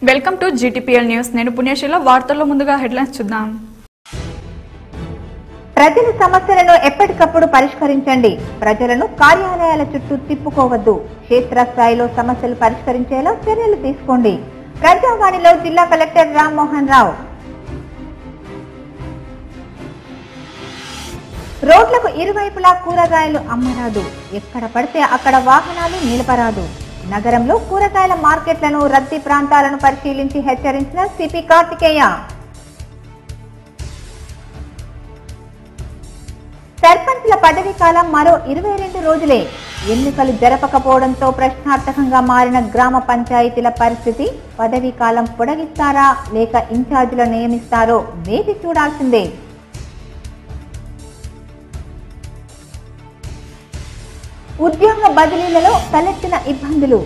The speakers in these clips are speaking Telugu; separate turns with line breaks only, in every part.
Welcome to GTPL news. నేను పుణ్యశీల. వార్తల్లో ముందుగా హెడ్లైన్స్ చూద్దాం.
ప్రజల సమస్యలను ఎప్పటికప్పుడు పరిష్కరించండి. ప్రజలను కార్యాలయాల చుట్టూ తిప్పుకోవద్దు. క్షేత్రస్థాయిలో సమస్యలు పరిష్కరించేలా చర్యలు తీసుకోండి. ప్రజావాణిలో జిల్లా కలెక్టర్ రామ్మోహన్ రావు. రోడ్లకు ఇరువైపులా కూరగాయలు అమ్మరాదు. ఎక్కడ పడితే అక్కడ వాహనాలు నిలపరాదు. నగరంలో కూరగాయల మార్కెట్లను, రద్దీ ప్రాంతాలను పరిశీలించి హెచ్చరించిన సిపి కార్తికేయ. సర్పంచ్ల పదవీ కాలం మరో 22 రోజులే. ఎన్నికలు జరపకపోవడంతో ప్రశ్నార్థకంగా మారిన గ్రామ పంచాయతీల పరిస్థితి. పదవీ కాలం పొడిగిస్తారా లేక ఇన్ఛార్జీలను నియమిస్తారో వేచి చూడాల్సిందే. ఉద్యోగ బదిలీలలో తలెత్తిన ఇబ్బందులు.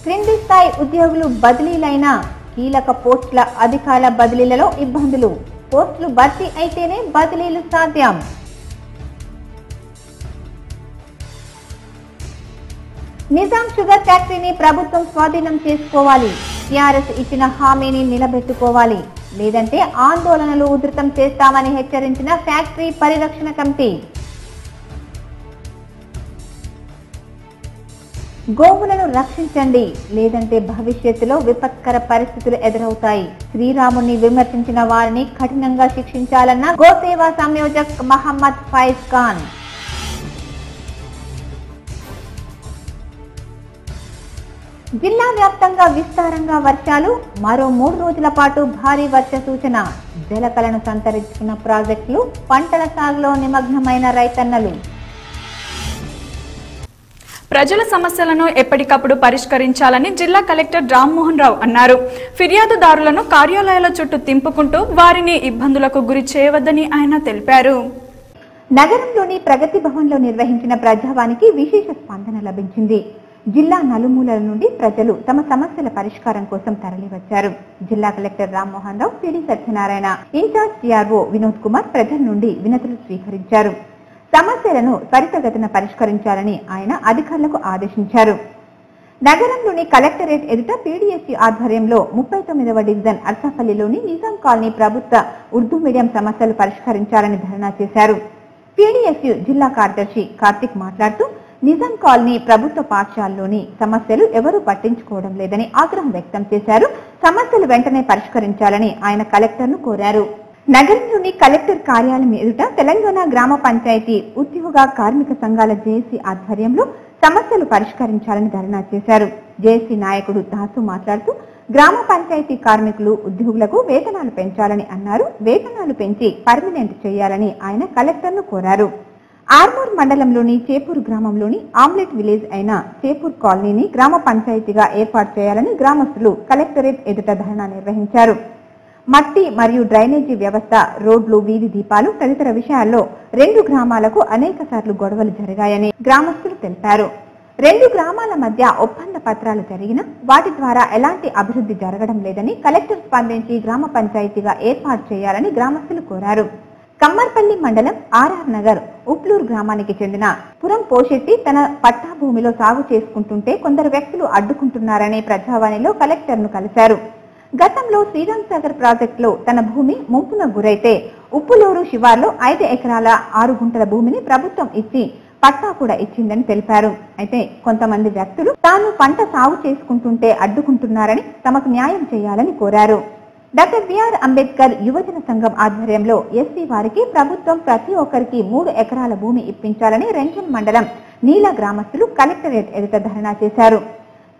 క్రింది స్థాయి ఉద్యోగులు బదిలీలైన కీలక పోస్టుల అధికారుల బదిలీలలో ఇబ్బందులు. పోస్టులు భర్తీ అయితేనే బదిలీలు సాధ్యం. నిజాం షుగర్ ఫ్యాక్టరీని ప్రభుత్వం స్వాధీనం చేసుకోవాలి. టీఆర్ఎస్ ఇచ్చిన హామీని నిలబెట్టుకోవాలి, లేదంటే ఆందోళనలు ఉధృతం చేస్తామని హెచ్చరించిన ఫ్యాక్టరీ పరిరక్షణ కమిటీ. గోవులను రక్షించండి, లేదంటే భవిష్యత్తులో విపత్కర పరిస్థితులు ఎదురవుతాయి. శ్రీరాముని విమర్శించిన వారిని కఠినంగా శిక్షించాలన్న గోసేవా సంయోజక్ మహమ్మద్ ఫైజ్ ఖాన్. జిల్లా వ్యాప్తంగా విస్తారంగా వర్షాలు. మరో 3 రోజుల పాటు భారీ వర్ష సూచన. జలకలను సంతరించుకున్న ప్రాజెక్టులు, పంటల సాగులో నిమగ్నమైన రైతన్నలు.
ప్రజల సమస్యలను ఎప్పటికప్పుడు పరిష్కరించాలని జిల్లా కలెక్టర్ రామ్మోహన్ రావు అన్నారు. ఫిర్యాదుదారులను కార్యాలయాల చుట్టూ తింపుకుంటూ వారిని ఇబ్బందులకు గురి చేయవద్దని ఆయన తెలిపారు.
నగరంలోని ప్రగతి భవన్ లో నిర్వహించిన ప్రజావానికి విశేష స్పందన లభించింది. జిల్లా నలుమూలల నుండి ప్రజలు తమ సమస్యల పరిష్కారం కోసం తరలివచ్చారు. జిల్లా collector Rammohan Rao, CD Satyanarayana, incharge TRO Vinod Kumar ప్రజల నుండి వినతులు స్వీకరించారు. సమస్యలను త్వరితగతిన పరిష్కరించాలని ఆయన అధికారులకు ఆదేశించారు. నగరంలోని కలెక్టరేట్ ఎదుట పీడీఎస్సీ ఆధ్వర్యంలో 39వ డివిజన్ అర్సాపల్లిలోని నిజాం కాలనీ ప్రభుత్వ ఉర్దూ మీడియం సమస్యలు పరిష్కరించాలని ధర్నా చేశారు. పీడీఎస్సీ జిల్లా కార్యదర్శి కార్తిక్ మాట్లాడుతూ, నిజాం కాలనీ ప్రభుత్వ పాఠశాలలోని సమస్యలు ఎవరూ పట్టించుకోవడం లేదని ఆగ్రహం వ్యక్తం చేశారు. సమస్యలు వెంటనే పరిష్కరించాలని ఆయన కలెక్టర్ను కోరారు. నగరంలోని కలెక్టర్ కార్యాలయం ఎదుట తెలంగాణ గ్రామ పంచాయతీ ఉద్యోగ కార్మిక సంఘాల జేఏసీ ఆధ్వర్యంలో సమస్యలు పరిష్కరించాలని ధర్నా చేశారు. జేఏసీ నాయకుడు దాసు మాట్లాడుతూ, గ్రామ పంచాయతీ కార్మికులు, ఉద్యోగులకు వేతనాలు పెంచాలని అన్నారు. వేతనాలు పెంచి పర్మనెంట్ చేయాలని ఆయన కలెక్టర్ను కోరారు. ఆర్మూర్ మండలంలోని చేపూర్ గ్రామంలోని ఆమ్లెట్ విలేజ్ అయిన చేపూర్ కాలనీని గ్రామ పంచాయతీగా ఏర్పాటు చేయాలని గ్రామస్తులు కలెక్టరేట్ ఎదుట ధర్నా నిర్వహించారు. మట్టి మరియు డ్రైనేజీ వ్యవస్థ, రోడ్లు, వీధి దీపాలు తదితర విషయాల్లో 2 గ్రామాలకు అనేక సార్లు గొడవలు జరిగాయని గ్రామస్తులు తెలిపారు. 2 గ్రామాల మధ్య ఒప్పంద పత్రాలు జరిగినా వాటి ద్వారా ఎలాంటి అభివృద్ధి జరగడం లేదని కలెక్టర్ స్పందించి గ్రామ పంచాయతీగా ఏర్పాటు చేయాలని గ్రామస్తులు కోరారు. కమ్మర్పల్లి మండలం ఆర్ఆర్ నగర్ ఉప్లూరు గ్రామానికి చెందిన పురం పోషెట్టి తన పట్టా భూమిలో సాగు చేసుకుంటుంటే కొందరు వ్యక్తులు అడ్డుకుంటున్నారని ప్రజావాణిలో కలెక్టర్ను కలిశారు. గతంలో శ్రీరామ్ సాగర్ ప్రాజెక్టులో తన భూమి ముంపున గురైతే ఉప్పులూరు శివార్లో 5 ఎకరాల 6 గుంటల భూమిని ప్రభుత్వం ఇచ్చి పట్టా కూడా ఇచ్చిందని తెలిపారు. అయితే కొంతమంది వ్యక్తులు తాను పంట సాగు చేసుకుంటుంటే అడ్డుకుంటున్నారని, తమకు న్యాయం చేయాలని కోరారు. డాక్టర్ బిఆర్ అంబేద్కర్ యువజన సంఘం ఆధ్వర్యంలో ఎస్సీ వారికి ప్రభుత్వం ప్రతి ఒక్కరికి 3 ఎకరాల భూమి ఇప్పించాలని రెంజన్ మండలం నీలా గ్రామస్తులు కలెక్టరేట్ ఎదుట ధర్నా చేశారు.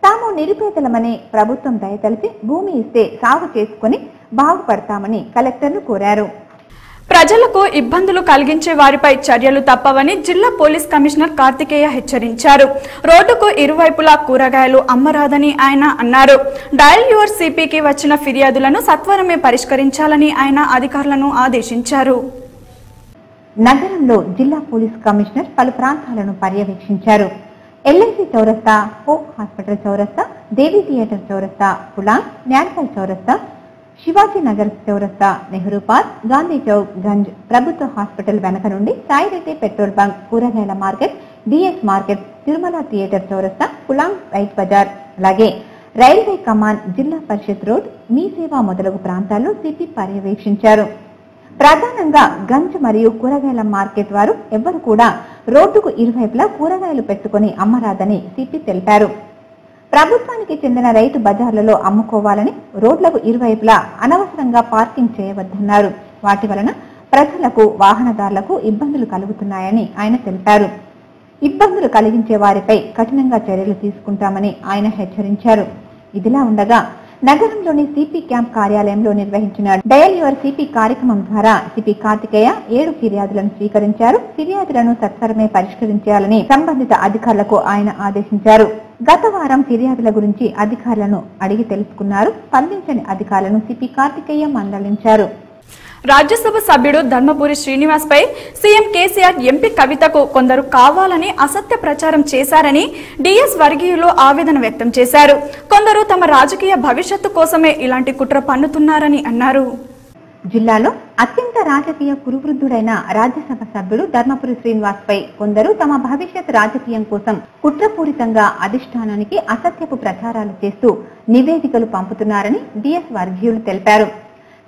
తాము నిరుపేదలమని, ప్రభుత్వం దయతలిచి భూమి ఇస్తే సాగు చేసుకుని బాగుపడతామని కలెక్టర్ను కోరారు.
ప్రజలకు ఇబ్బందులు కలిగించే వారిపై చర్యలు తప్పవని జిల్లా పోలీస్ కమిషనర్ కార్తికేయ హెచ్చరించారు. రోడ్డుకు ఇరువైపులా కూరగాయలు అమ్మరాదని ఆయన అన్నారు. డయల్ యువర్ సిపికి వచ్చిన ఫిర్యాదులను సత్వరమే పరిష్కరించాలని ఆయన అధికారులను ఆదేశించారు.
నగరంలో జిల్లా పోలీస్ కమిషనర్ పలు ప్రాంతాలను పర్యవేక్షించారు. ఎల్ఐసి చౌరస్తా, హోప్ హాస్పిటల్ చౌరస్తా, దేవి థియేటర్ చౌరస్తా, పులాంగ్, న్యాన్పల్ చౌరస్తా, శివాజీ నగర్ చౌరస్తా, నెహ్రూ పార్క్, గాంధీ చౌక్, గంజ్, ప్రభుత్వ హాస్పిటల్ వెనక నుండి సాయిరెడ్డి పెట్రోల్ బంక్, కూరగాయల market, DS market, Tirumala theatre చౌరస్తా, పులాంగ్ రైత్ బజార్, అలాగే రైల్వే కమాన్, జిల్లా పరిషత్ రోడ్, మీ సేవ మొదలగు ప్రాంతాల్లో సిపి పర్యవేక్షించారు. ప్రధానంగా గంజ్ మరియు కూరగాయల మార్కెట్ వారు ఎవ్వరు కూడా రోడ్డుకు ఇరువైపులా కూరగాయలు పెట్టుకుని అమ్మరాదని సిపి తెలిపారు. ప్రభుత్వానికి చెందిన రైతు బజార్లలో అమ్ముకోవాలని, రోడ్లకు ఇరువైపులా అనవసరంగా పార్కింగ్ చేయవద్దన్నారు. వాటి వలన ప్రజలకు, వాహనదారులకు ఇబ్బందులు కలుగుతున్నాయని ఆయన తెలిపారు. ఇబ్బందులు కలిగించే వారిపై కఠినంగా చర్యలు తీసుకుంటామని ఆయన హెచ్చరించారు. ఇదిలా ఉండగా నగరంలోని సిపి క్యాంప్ కార్యాలయంలో నిర్వహించిన డయల్ యువర్ సిపి కార్యక్రమం ద్వారా సిపి కార్తికేయ 7 ఫిర్యాదులను స్వీకరించారు. ఫిర్యాదులను సత్వరమే పరిష్కరించాలని సంబంధిత అధికారులకు ఆయన ఆదేశించారు. గత వారం ఫిర్యాదుల గురించి అధికారులను అడిగి తెలుసుకున్నారు. స్పందించని అధికారులను సిపి కార్తికేయ మందలించారు.
రాజ్యసభ సభ్యుడు ధర్మపురి శ్రీనివాస్ పై సీఎం కేసీఆర్, ఎంపీ కవితకు కొందరు కావాలని అసత్య ప్రచారం చేశారని డిఎస్ వర్గీయులు ఆవేదన వ్యక్తం చేశారు. కొందరు తమ రాజకీయ భవిష్యత్తు కోసమే ఇలాంటి కుట్ర పన్నుతున్నారని అన్నారు.
జిల్లాలో అత్యంత రాజకీయ కురువృద్ధుడైన రాజ్యసభ సభ్యుడు ధర్మపురి శ్రీనివాస్ పై కొందరు తమ భవిష్యత్ రాజకీయం కోసం కుట్రపూరితంగా అధిష్టానానికి అసత్యపు ప్రచారాలు చేస్తూ నివేదికలు పంపుతున్నారని డిఎస్ వర్గీయులు తెలిపారు.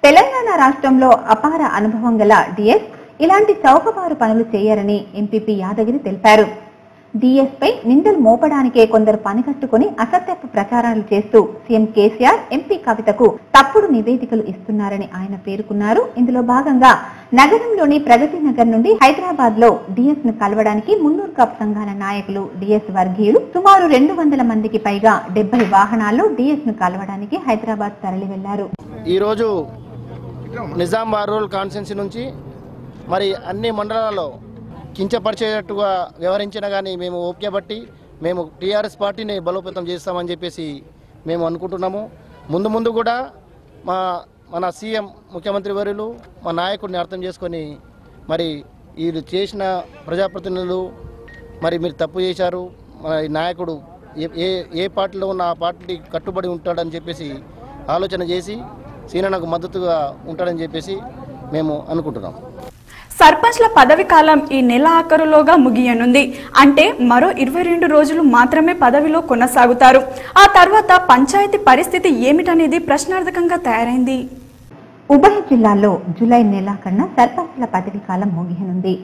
తెలంగాణ రాష్ట్రంలో అపార అనుభవం గల డిఎస్ ఇలాంటి చౌకబారు పనులు చేయరని ఎంపీపీ యాదగిరి తెలిపారు. డిఎస్ పై నిందలు మోపడానికే కొందరు పనికట్టుకుని అసత్యపు ప్రచారాలు చేస్తూ సీఎం కేసీఆర్, ఎంపీ కవితకు తప్పుడు నివేదికలు ఇస్తున్నారని ఆయన పేర్కొన్నారు. ఇందులో భాగంగా నగరంలోని ప్రగతి నగర్ నుండి హైదరాబాద్ లో డిఎస్ ను కలవడానికి మున్నూరు కాపు సంఘాల నాయకులు, డిఎస్ వర్గీయులు సుమారు 200 మందికి పైగా 70 వాహనాల్లో డిఎస్ ను కలవడానికి హైదరాబాద్ తరలి వెళ్లారు.
ఈ రోజు నిజామాబాద్ రూరల్ కాన్స్టిట్యున్సీ నుంచి మరి అన్ని మండలాల్లో కించపరిచేటట్టుగా వ్యవహరించినా కానీ మేము ఓపిక బట్టి మేము టీఆర్ఎస్ పార్టీని బలోపేతం చేస్తామని చెప్పేసి మేము అనుకుంటున్నాము. ముందు కూడా మన సీఎం, ముఖ్యమంత్రి వర్యులు, మా నాయకుడిని అర్థం చేసుకొని మరి వీళ్ళు చేసిన ప్రజాప్రతినిధులు మరి మీరు తప్పు చేశారు, మన నాయకుడు ఏ పార్టీలో ఉన్న ఆ పార్టీ కట్టుబడి ఉంటాడని చెప్పేసి ఆలోచన చేసి సీనన్నకు మద్దతుగా ఉంటాడని చెప్పేసి మేము అనుకుంటున్నాం.
సర్పంచ్ల పదవి కాలం ఈ నెల ఆఖరులోగా ముగియనుంది. అంటే మరో 22 రోజులు మాత్రమే పదవిలో కొనసాగుతారు. ఆ తర్వాత పంచాయతీ పరిస్థితి ఏమిటనేది ప్రశ్నార్థకంగా తయారైంది.
ఉభయ జిల్లాల్లో జూలై నెలాఖరున సర్పంచ్ల పదవి కాలం ముగియనుంది.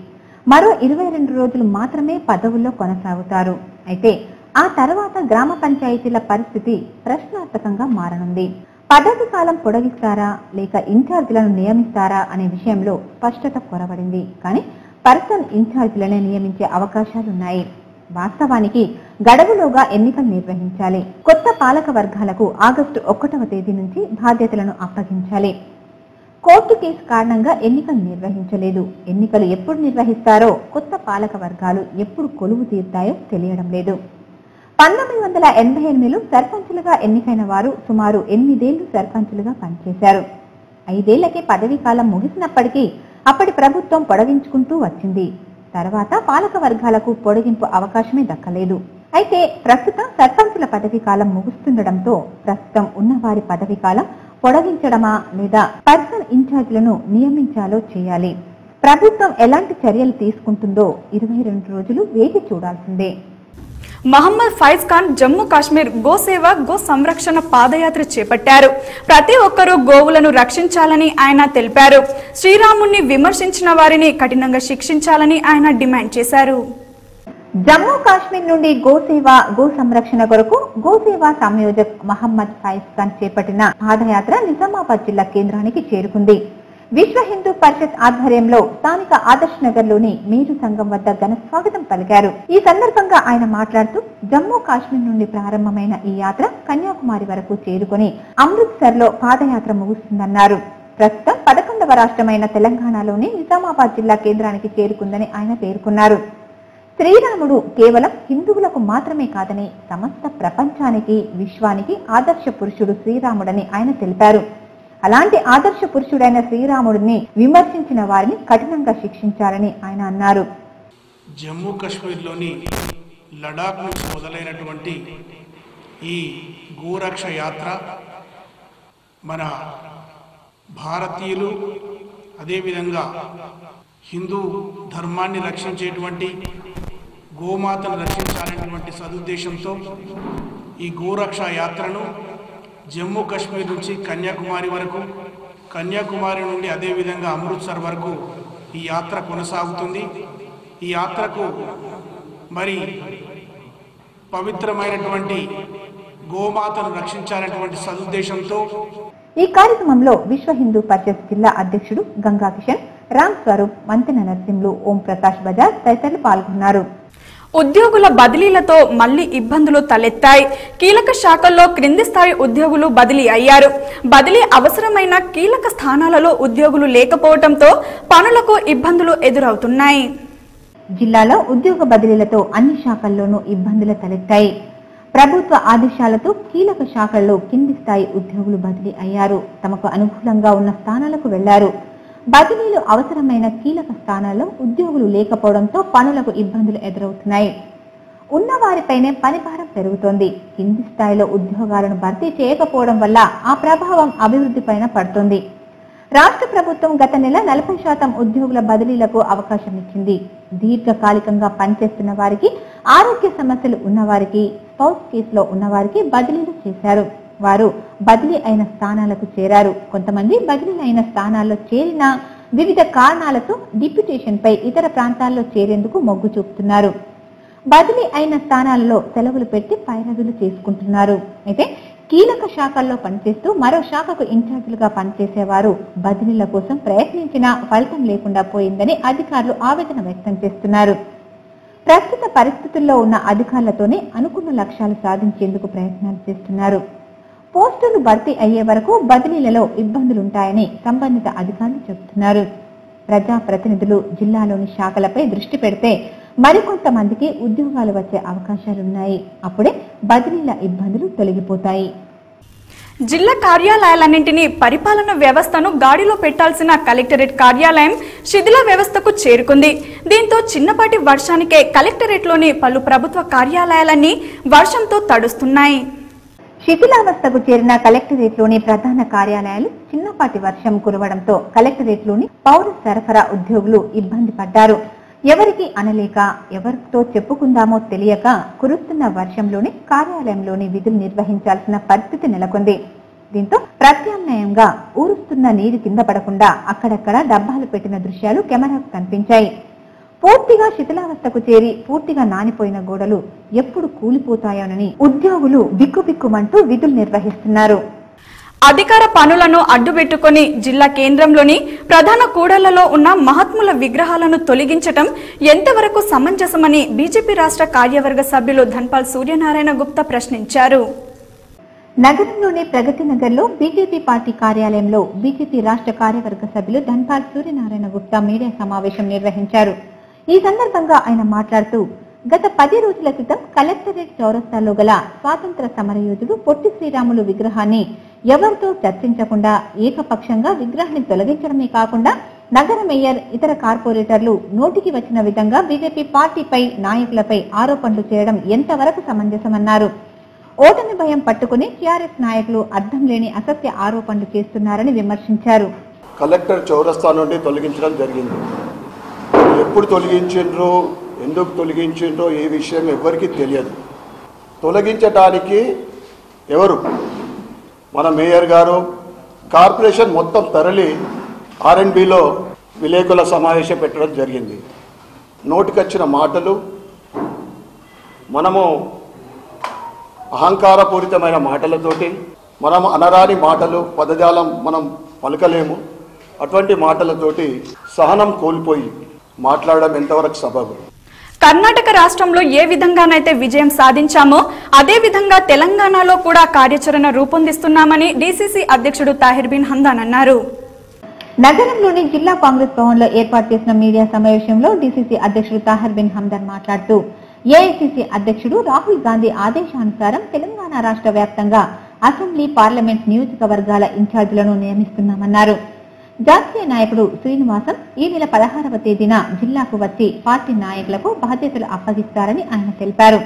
మరో 22 రోజులు మాత్రమే పదవుల్లో కొనసాగుతారు. అయితే ఆ తర్వాత గ్రామ పంచాయతీల పరిస్థితి ప్రశ్నార్థకంగా మారనుంది. పదవి కాలం పొడిగిస్తారా లేక ఇన్ఛార్జీలను నియమిస్తారా అనే విషయంలో స్పష్టత కొరవడింది. కానీ పర్సనల్ ఇన్ఛార్జీలనే నియమించే అవకాశాలున్నాయి. వాస్తవానికి గడువులోగా ఎన్నికలు నిర్వహించాలి. కొత్త పాలక వర్గాలకు ఆగస్టు 1వ తేదీ నుంచి బాధ్యతలను అప్పగించాలి. కోర్టు కేసు కారణంగా ఎన్నికలు నిర్వహించలేదు. ఎన్నికలు ఎప్పుడు నిర్వహిస్తారో, కొత్త పాలక వర్గాలు ఎప్పుడు కొలువు తీరుతాయో తెలియడం లేదు. 1988లో సర్పంచులుగా ఎన్నికైన వారు సుమారు 8 ఏళ్లు సర్పంచులుగా పనిచేశారు. 5 ఏళ్లకే పదవీ కాలం ముగిసినప్పటికీ అప్పటి ప్రభుత్వం పొడిగించుకుంటూ వచ్చింది. తర్వాత పాలక వర్గాలకు పొడిగింపు అవకాశమే దక్కలేదు. అయితే ప్రస్తుతం సర్పంచుల పదవీ కాలం ముగుస్తుండటంతో ప్రస్తుతం ఉన్న వారి పదవీ కాలం పొడిగించడమా లేదా పర్సనల్ ఇన్ఛార్జీలను నియమించాలో చేయాలి. ప్రభుత్వం ఎలాంటి చర్యలు తీసుకుంటుందో 22 రోజులు వేచి చూడాల్సిందే.
మహమ్మద్ ఫైజ్ ఖాన్ జమ్మూ కాశ్మీర్ గోసేవ, గో సంరక్షణ పాదయాత్ర చేపట్టారు. ప్రతి ఒక్కరూ గోవులను రక్షించాలని ఆయన తెలిపారు. శ్రీరాముణ్ణి విమర్శించిన వారిని కఠినంగా శిక్షించాలని ఆయన డిమాండ్ చేశారు.
జమ్మూ కాశ్మీర్ నుండి గోసేవ, గో సంరక్షణ కొరకు గోసేవ సంయోజక్ మహమ్మద్ ఫైజ్ ఖాన్ చేపట్టిన పాదయాత్ర నిజామాబాద్ జిల్లా కేంద్రానికి చేరుకుంది. విశ్వ హిందూ పరిషత్ ఆధ్వర్యంలో స్థానిక ఆదర్శ్ నగర్ లోని మేరు సంఘం వద్ద ఘన స్వాగతం పలికారు. ఈ సందర్భంగా ఆయన మాట్లాడుతూ జమ్మూ కాశ్మీర్ నుండి ప్రారంభమైన ఈ యాత్ర కన్యాకుమారి వరకు చేరుకుని అమృత్సర్ లో పాదయాత్ర ముగుస్తుందన్నారు. ప్రస్తుతం 11వ రాష్ట్రమైన తెలంగాణలోని నిజామాబాద్ జిల్లా కేంద్రానికి చేరుకుందని ఆయన పేర్కొన్నారు. శ్రీరాముడు కేవలం హిందువులకు మాత్రమే కాదని సమస్త ప్రపంచానికి, విశ్వానికి ఆదర్శ పురుషుడు శ్రీరాముడని ఆయన తెలిపారు. అలాంటి ఆదర్శ పురుషుడైన శ్రీరాముడిని విమర్శించిన వారిని కఠినంగా శిక్షించాలని ఆయన అన్నారు.
జమ్మూ కాశ్మీర్లోని లడాక్ నుంచి మొదలైనటువంటి ఈ గోరక్ష యాత్ర మన భారతీయులు, అదేవిధంగా హిందూ ధర్మాన్ని రక్షించేటువంటి, గోమాతను రక్షించాలనేటువంటి సదుద్దేశంతో ఈ గోరక్ష యాత్రను జమ్మూ కాశ్మీర్ నుంచి కన్యాకుమారి వరకు, కన్యాకుమారి నుండి అదేవిధంగా అమృత్సర్ వరకు ఈ యాత్ర కొనసాగుతుంది. ఈ యాత్రకు మరి పవిత్రమైనటువంటి గోమాతను రక్షించాలనేటువంటి సదుద్దేశంతో
ఈ కార్యక్రమంలో విశ్వ హిందూ పరిషత్ జిల్లా అధ్యక్షుడు గంగా కిషన్, రామ్ స్వరూప్, మంతెన నరసింహులు, ఓం ప్రకాష్ బజాజ్ తదితరులు పాల్గొన్నారు.
ఉద్యోగుల బదిలీలతో మళ్లీ ఇబ్బందులు తలెత్తాయి. కీలక శాఖల్లో క్రింది స్థాయి ఉద్యోగులు బదిలీ అయ్యారు. బదిలీ అవసరమైన కీలక స్థానాలలో ఉద్యోగులు లేకపోవడంతో పనులకు ఇబ్బందులు ఎదురవుతున్నాయి.
జిల్లాలో ఉద్యోగ బదిలీలతో అన్ని శాఖల్లోనూ ఇబ్బందులు తలెత్తాయి. ప్రభుత్వ ఆదేశాలతో కీలక శాఖల్లో కింది స్థాయి ఉద్యోగులు బదిలీ అయ్యారు. తమకు అనుకూలంగా ఉన్న స్థానాలకు వెళ్లారు. బదిలీలు అవసరమైన కీలక స్థానాల్లో ఉద్యోగులు లేకపోవడంతో పనులకు ఇబ్బందులు ఎదురవుతున్నాయి. ఉన్నవారిపైనే పనిభారం పెరుగుతోంది. కింది స్థాయిలో ఉద్యోగాలను భర్తీ చేయకపోవడం వల్ల ఆ ప్రభావం అభివృద్ధిపైన పడుతోంది. రాష్ట్ర ప్రభుత్వం గత నెల 40% ఉద్యోగుల బదిలీలకు అవకాశం ఇచ్చింది. దీర్ఘకాలికంగా పనిచేస్తున్న వారికి, ఆరోగ్య సమస్యలు ఉన్నవారికి, స్పౌస్ కేసులో ఉన్నవారికి బదిలీలు చేశారు. వారు బదిలీ అయిన స్థానాలకు చేరారు. కొంతమంది బదిలీ అయిన స్థానాల్లో చేరిన వివిధ కారణాలతో డిప్యూటేషన్ పై ఇతర ప్రాంతాల్లో చేరేందుకు మొగ్గు చూపుతున్నారు. బదిలీ అయిన స్థానాలలో సెలవులు పెట్టి పైరదులు చేసుకుంటున్నారు. అయితే కీలక శాఖల్లో పనిచేస్తూ మరో శాఖకు ఇన్ఛార్జీలుగా పనిచేసేవారు బదిలీల కోసం ప్రయత్నించినా ఫలితం లేకుండా పోయిందని అధికారులు ఆవేదన వ్యక్తం చేస్తున్నారు. ప్రస్తుత పరిస్థితుల్లో ఉన్న అధికారులతోనే అనుకున్న లక్ష్యాలు సాధించేందుకు ప్రయత్నాలు చేస్తున్నారు. పోస్టులు భర్తీ అయ్యే వరకు బదిలీలలో ఇబ్బందులుంటాయని సంబంధిత అధికారులు చెబుతున్నారు. ప్రజాప్రతినిధులు జిల్లాలోని శాఖలపై దృష్టి పెడితే మరికొంతమందికి ఉద్యోగాలు వచ్చే అవకాశాలున్నాయి. అప్పుడే బదిలీల ఇబ్బందులు తొలగిపోతాయి.
జిల్లా కార్యాలయాలన్నింటినీ పరిపాలన వ్యవస్థను గాడిలో పెట్టాల్సిన కలెక్టరేట్ కార్యాలయం శిథిల వ్యవస్థకు చేరుకుంది. దీంతో చిన్నపాటి వర్షానికే కలెక్టరేట్లోని పలు ప్రభుత్వ కార్యాలయాలన్నీ వర్షంతో తడుస్తున్నాయి.
శిథిలావస్థకు చేరిన కలెక్టరేట్లోని ప్రధాన కార్యాలయాలు చిన్నపాటి వర్షం కురవడంతో కలెక్టరేట్లోని పౌర సరఫరా ఉద్యోగులు ఇబ్బంది పడ్డారు. ఎవరికి అనలేక, ఎవరితో చెప్పుకుందామో తెలియక కురుస్తున్న వర్షంలోనే కార్యాలయంలోని విధులు నిర్వహించాల్సిన పరిస్థితి నెలకొంది. దీంతో ప్రత్యామ్నాయంగా ఊరుస్తున్న నీరు కింద పడకుండా అక్కడక్కడ డబ్బాలు పెట్టిన దృశ్యాలు కెమెరాకు కనిపించాయి. పూర్తిగా శిథిలావస్థకు చేరి పూర్తిగా నానిపోయిన గోడలు ఎప్పుడు కూలిపోతాయోనని ఉద్యోగులు బిక్కుబిక్కుమంటూ విధులు నిర్వహిస్తున్నారు.
అధికార పనులను అడ్డుపెట్టుకుని జిల్లా కేంద్రంలోని ప్రధాన కూడళ్లలో ఉన్న మహాత్ముల విగ్రహాలను తొలగించటం ఎంతవరకు సమంజసమని బీజేపీ రాష్ట్ర కార్యవర్గ సభ్యులు ధన్పాల్ సూర్యనారాయణ గుప్తా ప్రశ్నించారు.
నగరంలోని ప్రగతి నగర్లో బీజేపీ పార్టీ కార్యాలయంలో బీజేపీ రాష్ట్ర కార్యవర్గ సభ్యులు ధన్పాల్ సూర్యనారాయణ గుప్తా మీడియా సమావేశం నిర్వహించారు. ఈ సందర్భంగా ఆయన మాట్లాడుతూ, గత 10 రోజుల క్రితం కలెక్టరేట్ చౌరస్తాలో గల స్వాతంత్ర సమరయోధుడు పొట్టి శ్రీరాములు విగ్రహాన్ని ఎవరితో చర్చించకుండా ఏకపక్షంగా విగ్రహాన్ని తొలగించడమే కాకుండా నగర మేయర్, ఇతర కార్పొరేటర్లు నోటికి వచ్చిన విధంగా బీజేపీ పార్టీపై, నాయకులపై ఆరోపణలు చేయడం ఎంతవరకు సమంజసమన్నారు. ఓటమి భయం పట్టుకుని టీఆర్ఎస్ నాయకులు అర్థం లేని అసత్య ఆరోపణలు చేస్తున్నారని విమర్శించారు.
కలెక్టర్ చౌరస్తా నుండి తొలగించడం జరిగింది. ఎప్పుడు తొలగించిండ్రో, ఎందుకు తొలగించిండ్రో ఏ విషయం ఎవరికి తెలియదు. తొలగించడానికి ఎవరు? మన మేయర్ గారు, కార్పొరేషన్ మొత్తం తరలి R&Bలో విలేకరుల సమావేశం పెట్టడం జరిగింది. నోటికొచ్చిన మాటలు, మనము అహంకారపూరితమైన మాటలతోటి, మనం అనరాని మాటలు, పదజాలం మనం పలకలేము. అటువంటి మాటలతోటి సహనం కోల్పోయి మాట్లాడడం ఎంతవరకు సబబు?
కర్ణాటక రాష్ట్రంలో ఏ విధంగానైతే విజయం సాధించామో అదే విధంగా తెలంగాణలో కూడా కార్యాచరణ రూపొందిస్తున్నామని డీసీసీ అధ్యక్షుడు తాహిర్ బిన్ హందాన్ అన్నారు.
నగరంలోని జిల్లా కాంగ్రెస్ భవన్లో ఏర్పాటు చేసిన మీడియా సమావేశంలో డీసీసీ అధ్యక్షుడు తాహిర్ బిన్ హందాన్ మాట్లాడుతూ, ఏఐసీసీ అధ్యక్షుడు రాహుల్ గాంధీ ఆదేశానుసారం తెలంగాణ రాష్ట్ర వ్యాప్తంగా అసెంబ్లీ, పార్లమెంట్ నియోజకవర్గాల ఇన్ఛార్జీలను నియమిస్తున్నామన్నారు. జాతీయ నాయకుడు శ్రీనివాసన్ ఈ నెల 16వ తేదీన జిల్లాకు వచ్చి పార్టీ నాయకులకు బాధ్యతలు అప్పగిస్తారని ఆయన తెలిపారు.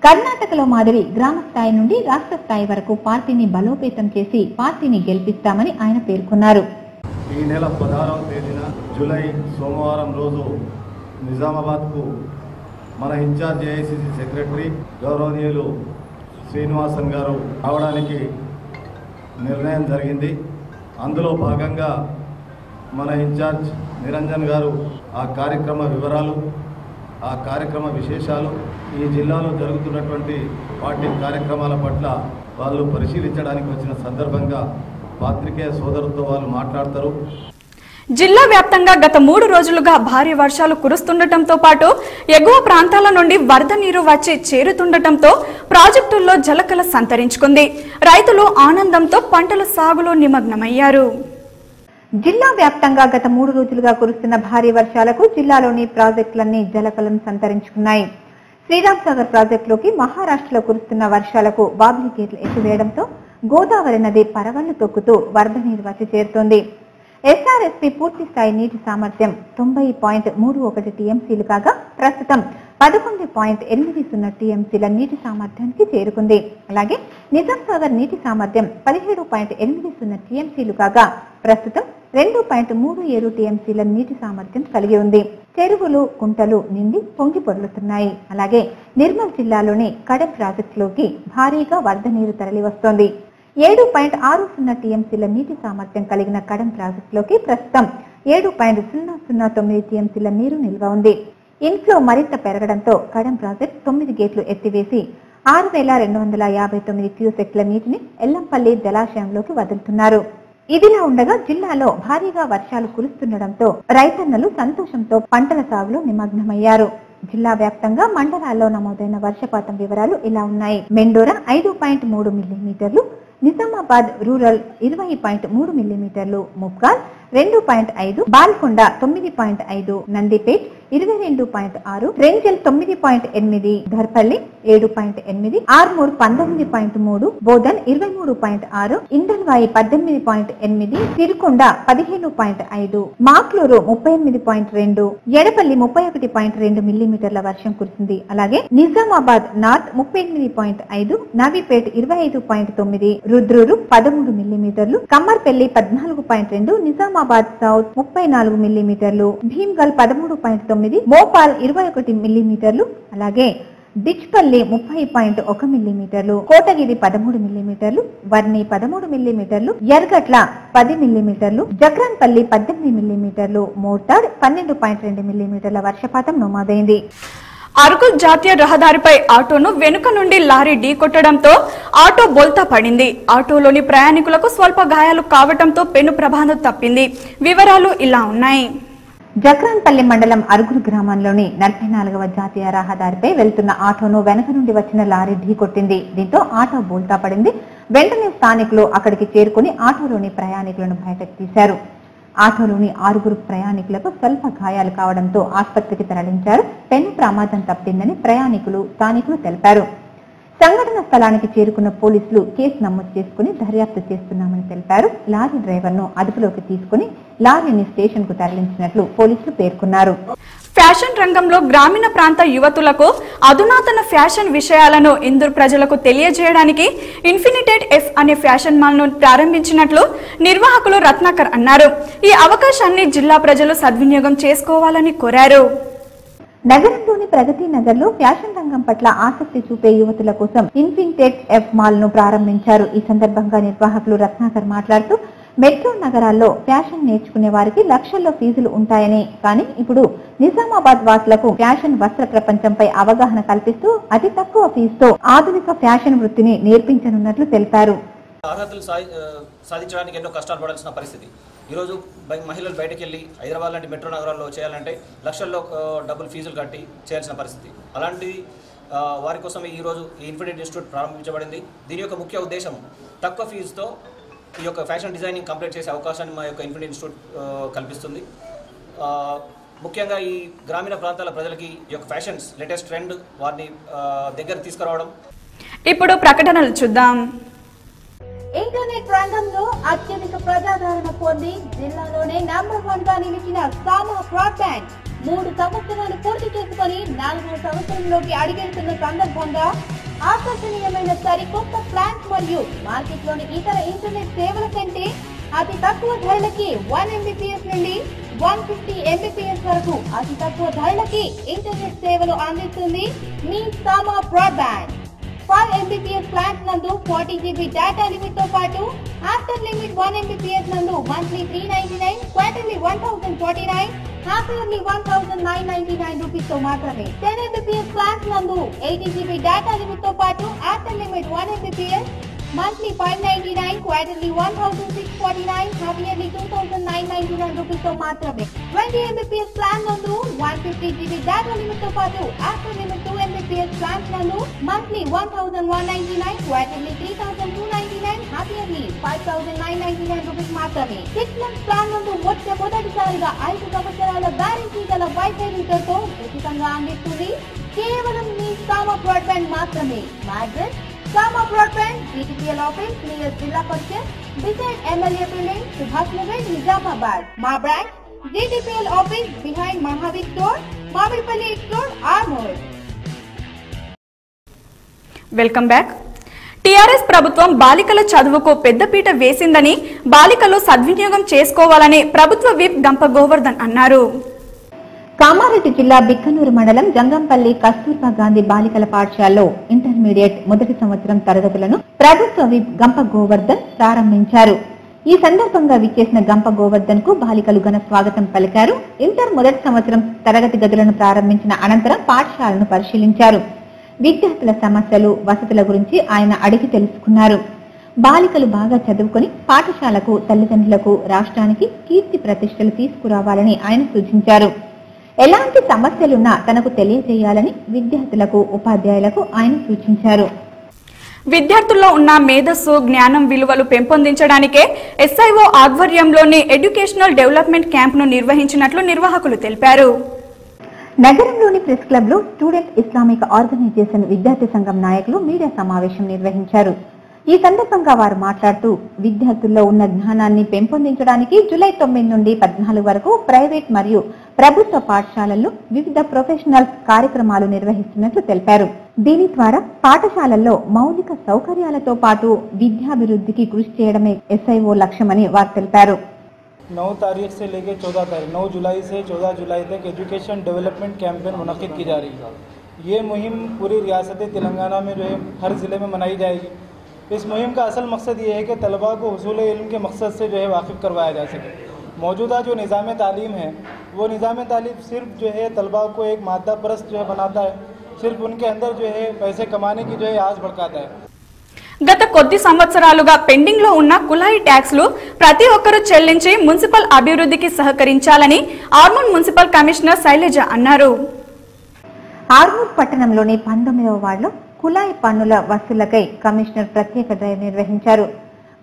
కర్ణాటకలో మాదిరి గ్రామ స్థాయి నుండి రాష్ట్ర స్థాయి వరకు పార్టీని బలోపేతం చేసి పార్టీని గెలిపిస్తామని ఆయన పేర్కొన్నారు.
ఈ నెల 16వ తేదీన జూలై సోమవారం రోజు నిజామాబాద్కు మన ఇన్ఛార్జ్ ఏఐసీసీ సెక్రటరీ గౌరవనీయులు శ్రీనివాసన్ గారు రావడానికి నిర్ణయం జరిగింది. అందులో భాగంగా మన ఇన్ఛార్జ్ నిరంజన్ గారు ఆ కార్యక్రమ వివరాలు, ఆ కార్యక్రమ విశేషాలు, ఈ జిల్లాలో జరుగుతున్నటువంటి పార్టీ కార్యక్రమాల పట్ల వాళ్ళు పరిశీలించడానికి వచ్చిన సందర్భంగా పాత్రికేయ సోదరులతో వాళ్ళు మాట్లాడతారు.
జిల్లా వ్యాప్తంగా గత 3 రోజులుగా భారీ వర్షాలు కురుస్తుండటంతో పాటు ఎగువ ప్రాంతాల నుండి వరద నీరు వచ్చి చేరుతుండటంతో ప్రాజెక్టుల్లో జలకళ సంతరించుకుంది. రైతులు ఆనందంతో పంటల సాగులో నిమగ్నమయ్యారు.
జిల్లా వ్యాప్తంగా గత 3 రోజులుగా కురుస్తున్న భారీ వర్షాలకు జిల్లాలోని ప్రాజెక్టులన్నీ జలకళను సంతరించుకున్నాయి. శ్రీరాంసాగర్ ప్రాజెక్టులోకి మహారాష్ట్రలో కురుస్తున్న వర్షాలకు బాబ్లీ గేట్లు ఎత్తివేయడంతో గోదావరి నది పరవళ్లు తొక్కుతూ వరద నీరు వచ్చి చేరుతోంది. ఎస్ఆర్ఎస్పీ పూర్తి స్థాయి నీటి సామర్థ్యం 90.31 టీఎంసీలు కాగా ప్రస్తుతం 11.80 టీఎంసీల నీటి సామర్థ్యానికి చేరుకుంది. అలాగే నిజాం సాగర్ నీటి సామర్థ్యం 17.80 టీఎంసీలు కాగా ప్రస్తుతం 2.37 టీఎంసీల నీటి సామర్థ్యం కలిగి ఉంది. చెరువులు, కుంటలు నిండి పొంగి పొర్లుతున్నాయి. అలాగే నిర్మల్ జిల్లాలోని కడెం ప్రాజెక్టులోకి భారీగా వరద నీరు తరలి వస్తోంది. 7.60 టీఎంసీల నీటి సామర్థ్యం కలిగిన కడెం ప్రాజెక్టులోకి ప్రస్తుతం 7.009 టీఎంసీల నీరు నిల్వ ఉంది. ఇన్ఫ్లో మరింత పెరగడంతో కడెం ప్రాజెక్టు 9 గేట్లు ఎత్తివేసి 6,259 క్యూసెక్ల నీటిని ఎల్లంపల్లి జలాశయంలోకి వదులుతున్నారు. ఇదిలా ఉండగా జిల్లాలో భారీగా వర్షాలు కురుస్తుండటంతో రైతన్నలు సంతోషంతో పంటల సాగులో నిమగ్నమయ్యారు. జిల్లా వ్యాప్తంగా మండలాల్లో నమోదైన వర్షపాతం వివరాలు ఇలా ఉన్నాయి. మెండోరా 5.3 మిల్లీమీటర్లు, నిజామాబాద్ రూరల్ 20.3 మిల్లీమీటర్లు, ముప్కాల్ 2.5, బాల్కొండ 9.5, నందిపేట్ 22.6, రేంజల్ 9.8, ధర్పల్లి 7.8, ఆర్మూర్ 19.3, బోధన్ 23.6, ఇందల్వాయి 18.8, సిరికొండ 15.5, మాక్లూరు 38.2, ఎడపల్లి 31.2 మిల్లీమీటర్ల వర్షం కురిసింది. అలాగే నిజామాబాద్ నార్త్ 38.5, నవీపేట్ 25.9, రుద్రూరు 13 మిల్లీమీటర్లు, కమ్మర్పల్లి 14.2, నిజామాబాద్ సౌత్ 34 మిల్లీమీటర్లు, భీమ్గల్ 13.9, మోపాల్ 21 మిల్లీమీటర్లు, అలాగే డిచ్పల్లి 30.1 మిల్లీమీటర్లు, కోటగిరి 13 మిల్లీమీటర్లు, వర్ణి 13 మిల్లీమీటర్లు, ఎర్గట్ల 10 మిల్లీమీటర్లు, జక్రాన్పల్లి 18 మిల్లీమీటర్లు, మోర్తాడ్ 12.2 మిల్లీమీటర్ల వర్షపాతం నమోదైంది.
అరకు జాతీయ రహదారిపై ఆటోను వెనుక నుండి లారీ ఢీకొట్టడంతో ఆటో బోల్తా పడింది. ఆటోలోని ప్రయాణికులకు స్వల్ప గాయాలు కావడంతో పెను ప్రమాదం తప్పింది. వివరాలు ఇలా ఉన్నాయి.
జక్రాన్పల్లి మండలం అరుగురు గ్రామంలోని 44వ జాతీయ రహదారిపై వెళ్తున్న ఆటోను వెనక నుండి వచ్చిన లారీ ఢీకొట్టింది. దీంతో ఆటో బోల్తా పడింది. వెంటనే స్థానికులు అక్కడికి చేరుకుని ఆటోలోని ప్రయాణికులను బయటకు తీశారు. ఆటోలోని 6 ప్రయాణికులకు స్వల్ప గాయాలు కావడంతో ఆసుపత్రికి తరలించారు. పెను ప్రమాదం తప్పిందని ప్రయాణికులు, స్థానికులు తెలిపారు. సంఘటన స్థలానికి చేరుకున్న పోలీసులు కేసు నమోదు చేసుకుని దర్యాప్తు చేస్తున్నామని తెలిపారు. లారీ డ్రైవర్ను అదుపులోకి తీసుకుని లారీని స్టేషన్ కు తరలించినట్లు పోలీసులు పేర్కొన్నారు.
ఫ్యాషన్ రంగంలో గ్రామీణ ప్రాంత యువతులకు అధునాతన ఫ్యాషన్ విషయాలను ఇందూరు ప్రజలకు తెలియజేయడానికి ఇన్ఫినిటెడ్ ఎఫ్ అనే ఫ్యాషన్ మాల్ ను ప్రారంభించినట్లు నిర్వాహకులు రత్నాకర్ అన్నారు. ఈ అవకాశాన్ని జిల్లా ప్రజలు సద్వినియోగం చేసుకోవాలని కోరారు.
నగరంలోని ప్రగతి నగర్ లో ఫ్యాషన్ రంగం పట్ల ఆసక్తి చూపే యువతుల కోసం ఇన్ఫినిటెడ్ ఎఫ్ మాల్ ను ప్రారంభించారు. ఈ సందర్భంగా నిర్వాహకులు రత్నాకర్ మాట్లాడుతూ మెట్రో నగరాల్లో ఫ్యాషన్ నేర్చుకునే వారికి లక్షల్లో ఫీజులు ఉంటాయని, కానీ ఇప్పుడు నిజామాబాద్ వాసులకు ఫ్యాషన్ వస్త్ర ప్రపంచంపై అవగాహన కల్పిస్తూ అతి తక్కువ ఫీజుతో ఆధునిక ఫ్యాషన్ వృత్తిని నేర్పించనున్నట్లు తెలిపారు.
అర్హతలు సాధించడానికి ఎన్నో కష్టాలు పడాల్సిన పరిస్థితి. ఈరోజు మహిళలు బయటకు వెళ్ళి హైదరాబాద్ లాంటి మెట్రో నగరాల్లో చేయాలంటే లక్షల్లో డబ్బులు ఫీజులు కట్టి చేయాల్సిన పరిస్థితి. అలాంటి వారి కోసం ఈరోజు ఈ ఇన్ఫినిటీ ఇన్స్టిట్యూట్ ప్రారంభించబడింది. దీని యొక్క ముఖ్య ఉద్దేశం తక్కువ ఫీజుతో ఈ యొక్క ఫ్యాషన్ డిజైనింగ్ కంప్లీట్ చేసే అవకాశాన్ని మా యొక్క ఇన్ఫినిటీ ఇన్స్టిట్యూట్ కల్పిస్తుంది. ముఖ్యంగా ఈ గ్రామీణ ప్రాంతాల ప్రజలకి ఈ యొక్క ఫ్యాషన్స్ లేటెస్ట్ ట్రెండ్ వారిని దగ్గర తీసుకురావడం.
ఇప్పుడు ప్రకటనలు చూద్దాం.
ఇంటర్నెట్ రంగంలో అత్యధిక ప్రజాదరణ పొంది జిల్లాలోనే నంబర్ 1 గా నిలిచిన సామా బ్రాడ్బ్యాండ్ 3 సంవత్సరాలు పూర్తి చేసుకుని 4వ సంవత్సరంలోకి అడుగెడుతున్న సందర్భంగా ఆకర్షణీయమైన సరికొత్త ప్లాన్స్ మరియు మార్కెట్లోని ఇతర ఇంటర్నెట్ సేవల కంటే అతి తక్కువ ధరలకి 1 MBPS నుండి 150 MBPS వరకు అతి తక్కువ ధరలకి ఇంటర్నెట్ సేవలు అందిస్తుంది మీ సామా బ్రాడ్బ్యాండ్. 5 Mbps plans నందు 40 GB data limit తో పాటు after limit 1 Mbps నందు monthly 399, quarterly 1049, half yearly 1999 rupees తో మాత్రమే. 10 Mbps plans నందు 80 GB data limit తో పాటు after limit 1 Mbps monthly 599, quarterly 1649, half yearly 2999 rupees తో మాత్రమే. 20 Mbps plan నందు 150 GB data limit తో పాటు after limit 2 Mbps plans నందు monthly 1199, quarterly 3299, half yearly 5999 rupees మాత్రమే. 6 months plan నందు మొదటిసారిగా 5 సంవత్సరాల వారంటీ గల వైఫై రూటర్ తో ఉచితంగా అందిస్తుంది. కేవలం మీ సామా బ్రాడ్బ్యాండ్ మాత్రమే. మా address Sama Broadband, GTPL office near Jilla Parishad, beside MLA building, Subhash Nagar, Nizamabad. Ma branch, GTPL office behind Mahavir Store, Mavirpalli Store, Armour.
Welcome back. TRS ప్రభుత్వం బాలికల చదువుకు పెద్దపీట వేసిందని, బాలికలు సద్వినియోగం చేసుకోవాలని ప్రభుత్వ విప్ గంప గోవర్ధన్ అన్నారు.
కామారెడ్డి జిల్లా బిక్కనూరు మండలం జంగంపల్లి కస్తూర్బా గాంధీ బాలికల పాఠశాలలో ఇంటర్మీడియట్ మొదటి సంవత్సరం తరగతులను ప్రభుత్వ విప్ గంప గోవర్ధన్ ప్రారంభించారు. ఈ సందర్భంగా విచ్చేసిన గంప గోవర్ధన్ కు బాలికలు ఘన స్వాగతం పలికారు. ఇంటర్ మొదటి సంవత్సరం తరగతి గదులను ప్రారంభించిన అనంతరం పాఠశాలను పరిశీలించారు. విద్యార్థుల సమస్యలు, వసతుల గురించి ఆయన అడిగి తెలుసుకున్నారు. బాలికలు బాగా చదువుకుని పాఠశాలకు, తల్లిదండ్రులకు, రాష్ట్రానికి కీర్తి ప్రతిష్టలు తీసుకురావాలని ఆయన సూచించారు. ఎలాంటి సమస్యలున్నా తనకు తెలియజేయాలని విద్యార్థులకు, ఉపాధ్యాయులకు ఆయన సూచించారు.
విద్యార్థుల్లో ఉన్న మేధస్సు, జ్ఞానం, విలువలు పెంపొందించడానికే SIO ఆధ్వర్యంలోని ఎడ్యుకేషనల్ డెవలప్మెంట్ క్యాంప్ను నిర్వహించినట్లు నిర్వాహకులు తెలిపారు.
నగరంలోని ప్రెస్ క్లబ్ లో స్టూడెంట్ ఇస్లామిక్ ఆర్గనైజేషన్ విద్యార్థి సంఘం నాయకులు మీడియా సమావేశం నిర్వహించారు. ఈ సందర్భంగా వారు మాట్లాడుతూ విద్యార్థుల్లో ఉన్న జ్ఞానాన్ని పెంపొందించడానికి జూలై 9 నుండి 14 వరకు ప్రైవేట్ మరియు ప్రభుత్వ పాఠశాలల్లో వివిధ ప్రొఫెషనల్ కార్యక్రమాలు నిర్వహిస్తున్నట్లు తెలిపారు. దీని ద్వారా పాఠశాలల్లో మౌలిక సౌకర్యాలతో పాటు విద్యాభివృద్ధికి కృషి చేయడమే SIO లక్ష్యమని వారు తెలిపారు.
9 तारीख से लेकर 14 तारीख 9 जुलाई से 14 जुलाई तक एजुकेशन डेवलपमेंट कैंपेन मुनक्किद की जा रही है. ये मुहिम पूरी रियासत तेलंगाना में जो है हर ज़िले में मनाई जाएगी. इस मुहिम का असल मकसद ये है कि तलबा को हुसूल इल्म के मकसद से जो है वाकिफ़ करवाया जा सके. मौजूदा जो निज़ाम तालीम है वो निज़ाम तालीम सिर्फ जो है तलबा को एक मादा परस्त जो है बनाता है, सिर्फ उनके अंदर जो है पैसे कमाने की जो है आस भड़काता है.
గత కొద్ది సంవత్సరాలుగా పెండింగ్ లో ఉన్న కులాయి ట్యాక్స్ లు ప్రతి ఒక్కరూ చెల్లించి మున్సిపల్ అభివృద్ధికి సహకరించాలని ఆర్మూర్ మున్సిపల్ కమిషనర్ శైలజ అన్నారు.
ఆర్మూర్ పట్టణంలోని 19వ వార్డులో కులాయి పన్నుల వసూళ్లకై కమిషనర్ ప్రత్యేక డ్రైవ్ నిర్వహించారు.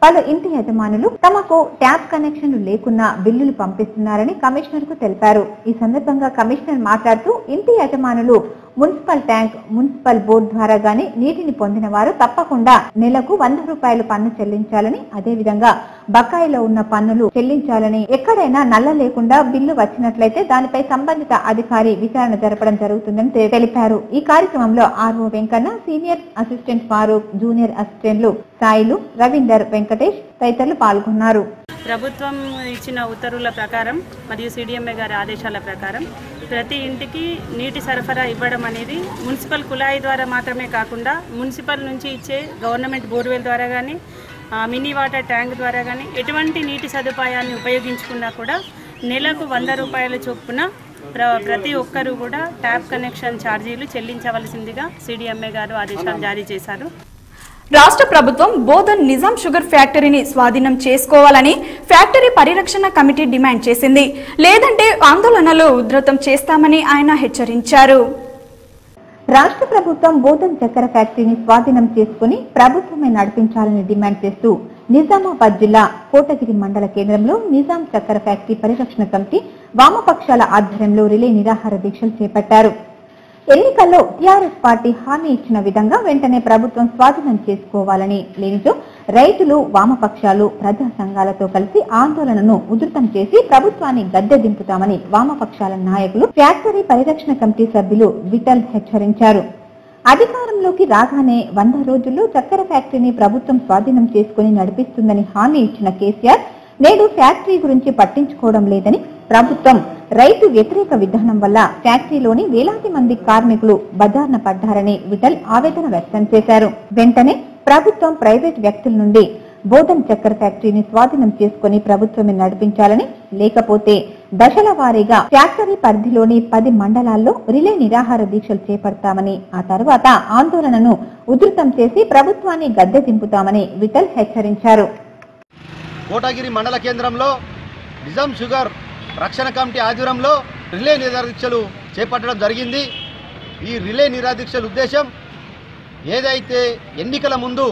పలు ఇంటి యజమానులు తమకు ట్యాప్ కనెక్షన్లు లేకున్నా బిల్లులు పంపిస్తున్నారని కమిషనర్ కు తెలిపారు. ఈ సందర్భంగా కమిషనర్ మాట్లాడుతూ ఇంటి యజమానులు మున్సిపల్ ట్యాంక్, మున్సిపల్ బోర్డు ద్వారా గానీ నీటిని పొందిన వారు తప్పకుండా నెలకు 100 రూపాయలు పన్ను చెల్లించాలని, అదేవిధంగా బకాయిలో ఉన్న పన్నులు చెల్లించాలని, ఎక్కడైనా నల్ల లేకుండా బిల్లు వచ్చినట్లయితే దానిపై సంబంధిత అధికారి విచారణ జరపడం జరుగుతుందని తెలిపారు. ఈ కార్యక్రమంలో RO Venkanna, senior assistant Farooq, junior అసిస్టెంట్లు సాయిలు, రవీందర్, వెంకటేష్ తదితరులు పాల్గొన్నారు.
ప్రభుత్వం ఇచ్చిన ఉత్తర్వుల ప్రకారం మరియు CDMA గారి ఆదేశాల ప్రకారం ప్రతి ఇంటికి నీటి సరఫరా ఇవ్వడం అనేది మున్సిపల్ కుళాయి ద్వారా మాత్రమే కాకుండా మున్సిపల్ నుంచి ఇచ్చే గవర్నమెంట్ బోర్వెల్ ద్వారా కానీ, మినీ వాటర్ ట్యాంక్ ద్వారా కానీ ఎటువంటి నీటి సదుపాయాన్ని ఉపయోగించుకున్నా కూడా నెలకు 100 రూపాయల చొప్పున ప్రతి ఒక్కరూ కూడా ట్యాప్ కనెక్షన్ ఛార్జీలు చెల్లించవలసిందిగా CDMA గారు ఆదేశాలు జారీ చేశారు.
రాష్ట్ర ప్రభుత్వం బోధన్ నిజాం షుగర్ ఫ్యాక్టరీని స్వాధీనం చేసుకోవాలని ఫ్యాక్టరీ పరిరక్షణ కమిటీ డిమాండ్ చేసింది. లేదంటే ఆందోళనలు ఉధృతం చేస్తామని ఆయన హెచ్చరించారు.
రాష్ట్ర ప్రభుత్వం బోధన్ చక్కెర ఫ్యాక్టరీని స్వాధీనం చేసుకుని ప్రభుత్వమే నడిపించాలని డిమాండ్ చేస్తూ నిజామాబాద్ జిల్లా కోటగిరి మండల కేంద్రంలో నిజాం చక్కెర ఫ్యాక్టరీ పరిరక్షణ కమిటీ వామపక్షాల ఆధ్వర్యంలో రిలే నిరాహార దీక్షలు చేపట్టారు. ఎన్నికల్లో టీఆర్ఎస్ పార్టీ హామీ ఇచ్చిన విధంగా వెంటనే ప్రభుత్వం స్వాధీనం చేసుకోవాలని, లేనిచో రైతులు, వామపక్షాలు, ప్రజా సంఘాలతో కలిసి ఆందోళనను ఉధృతం చేసి ప్రభుత్వాన్ని గద్దె దింపుతామని వామపక్షాల నాయకులు, ఫ్యాక్టరీ పరిరక్షణ కమిటీ సభ్యులు విఠల్ హెచ్చరించారు. అధికారంలోకి రాగానే 100 రోజుల్లో చక్కెర ఫ్యాక్టరీని ప్రభుత్వం స్వాధీనం చేసుకుని నడిపిస్తుందని హామీ ఇచ్చిన కేసీఆర్ నేడు ఫ్యాక్టరీ గురించి పట్టించుకోవడం లేదని, ప్రభుత్వం రైతు వ్యతిరేక విధానం వల్ల ఫ్యాక్టరీలోని వేలాది మంది కార్మికులు బజార్న పడ్డారని విఠల్ ఆవేదన వ్యక్తం చేశారు. వెంటనే ప్రభుత్వం ప్రైవేట్ వ్యక్తుల నుండి బోధన్ చక్కెర ఫ్యాక్టరీని స్వాధీనం చేసుకుని ప్రభుత్వమే నడిపించాలని, లేకపోతే దశల వారీగా ఫ్యాక్టరీ పరిధిలోని 10 మండలాల్లో రిలే నిరాహార దీక్షలు చేపడతామని, ఆ తర్వాత ఆందోళనను ఉధృతం చేసి ప్రభుత్వాన్ని గద్దె దింపుతామని విఠల్ హెచ్చరించారు.
కోటగిరి మండల కేంద్రంలో నిజాం షుగర్ రక్షణ కమిటీ ఆధ్వర్యంలో రిలే నిరాదీక్షలు చేపట్టడం జరిగింది. ఈ రిలే నిరాదీక్షల ఉద్దేశం ఏదైతే ఎన్నికల ముందు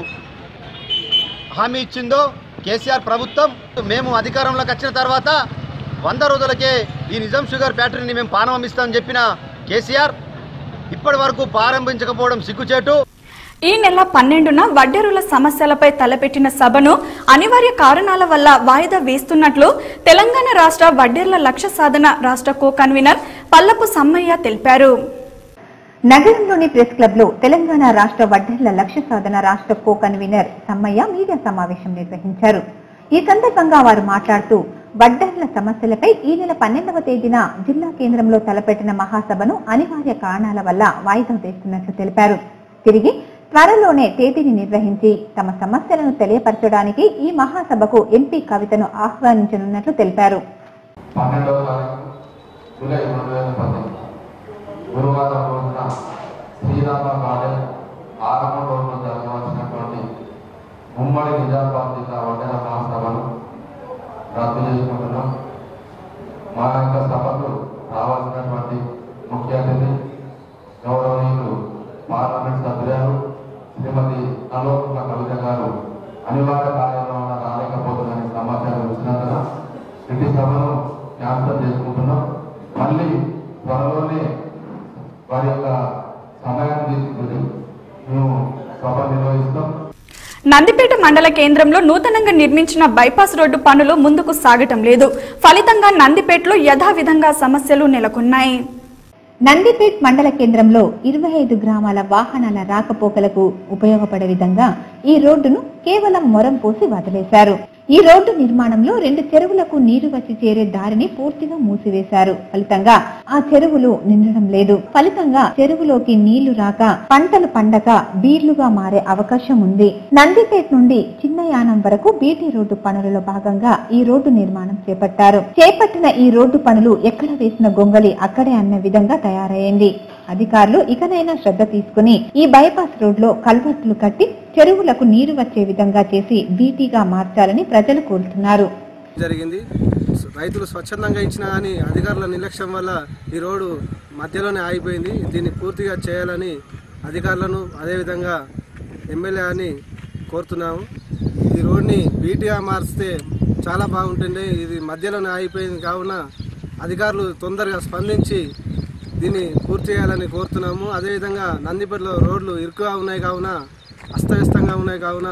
హామీ ఇచ్చిందో కేసీఆర్ ప్రభుత్వం, మేము అధికారంలోకి వచ్చిన తర్వాత 100 రోజులకే ఈ నిజాం షుగర్ ఫ్యాక్టరీని మేము ప్రారంభిస్తామని చెప్పిన కేసీఆర్ ఇప్పటి వరకు ప్రారంభించకపోవడం సిగ్గుచేటు.
ఈ నెల 12న వడ్డెరుల సమస్యలపై తలపెట్టిన సభను అనివార్య కారణాల వల్ల వాయిదా వేస్తున్నట్లు తెలంగాణ రాష్ట్ర వడ్డెర్ల లక్ష్య సాధన రాష్ట్ర కో కన్వీనర్ పల్లపు సమ్మయ్య తెలిపారు.
నగరంలోని ప్రెస్ క్లబ్ లో తెలంగాణ రాష్ట్ర వడ్డెర్ల లక్ష్య సాధన రాష్ట్ర కో కన్వీనర్ సమ్మయ్య మీడియా సమావేశం నిర్వహించారు. ఈ సందర్భంగా వారు మాట్లాడుతూ వడ్డెర్ల సమస్యలపై ఈ నెల 12వ తేదీన జిల్లా కేంద్రంలో తలపెట్టిన మహాసభను అనివార్య కారణాల వల్ల వాయిదా వేస్తున్నట్లు తెలిపారు. తిరిగి త్వరలోనే తేదీని నిర్వహించి తమ సమస్యలను తెలియపరచడానికి ఈ మహాసభకు ఎంపీ కవితను ఆహ్వానించనున్నట్లు తెలిపారు.
గురువారం రోజున శ్రీరామ గార్డెన్ ఆరంభంలో జరగవలసినటువంటి ఉమ్మడి నిజామాబాద్ జిల్లా వడ్డెర మహాసభను రద్దు చేసుకుంటున్నాం. మా యొక్క సభకు రావాల్సినటువంటి ముఖ్య అతిథి గౌరవనీయులు పార్లమెంట్ సభ్యులు శ్రీమతి అలోక కవిత గారు అనివార్య కార్యంలో రాలేకపోతుందని సమాచారం ఇచ్చినందున ఇటు సభను క్యాన్సల్ చేసుకుంటున్నాం. మళ్ళీ త్వరలోనే వారి యొక్క సమయాన్ని తీసుకుని మేము సభ నిర్వహిస్తాం.
నందిపేట మండల కేంద్రంలో నూతనంగా నిర్మించిన బైపాస్ రోడ్డు పనులు ముందుకు సాగటం లేదు. ఫలితంగా నందిపేటలో యథావిధంగా సమస్యలు నెలకొన్నాయి.
నందిపేట్ మండల కేంద్రంలో 25 గ్రామాల వాహనాల రాకపోకలకు ఉపయోగపడే విధంగా ఈ రోడ్డును కేవలం మొరం పోసి వదిలేశారు. ఈ రోడ్డు నిర్మాణంలో 2 చెరువులకు నీరు వచ్చి చేరే దారిని పూర్తిగా మూసివేశారు. ఫలితంగా ఆ చెరువులు నిండడం లేదు. ఫలితంగా చెరువులోకి నీళ్లు రాక పంటలు పండక బీర్లుగా మారే అవకాశం ఉంది. నందిపేట్ నుండి చిన్నయానం వరకు బీటీ రోడ్డు పనులలో భాగంగా ఈ రోడ్డు నిర్మాణం చేపట్టారు. చేపట్టిన ఈ రోడ్డు పనులు ఎక్కడ వేసిన గొంగలి అక్కడే అన్న విధంగా తయారైంది. అధికారులు ఇకనైనా శ్రద్ధ తీసుకుని ఈ బైపాస్ రోడ్ లో కల్వర్టులు కట్టి చెరువులకు నీరు వచ్చే విధంగా చేసి బీటీగా మార్చాలని ప్రజలు కోరుతున్నారు.
జరిగింది. రైతులు స్వచ్ఛందంగా ఇచ్చినా కానీ అధికారుల నిర్లక్ష్యం వల్ల ఈ రోడ్డు మధ్యలోనే ఆగిపోయింది. దీన్ని పూర్తిగా చేయాలని అధికారులను అదేవిధంగా ఎమ్మెల్యేని కోరుతున్నాము. ఈ రోడ్ని బీటీగా మార్చితే చాలా బాగుంటుంది. ఇది మధ్యలోనే ఆగిపోయింది కావున అధికారులు తొందరగా స్పందించి దీన్ని పూర్తి చేయాలని కోరుతున్నాము. అదేవిధంగా నందిపేటలో రోడ్లు ఇరుకుగా ఉన్నాయి కావున అస్తవ్యస్తంగా ఉన్నాయి కావున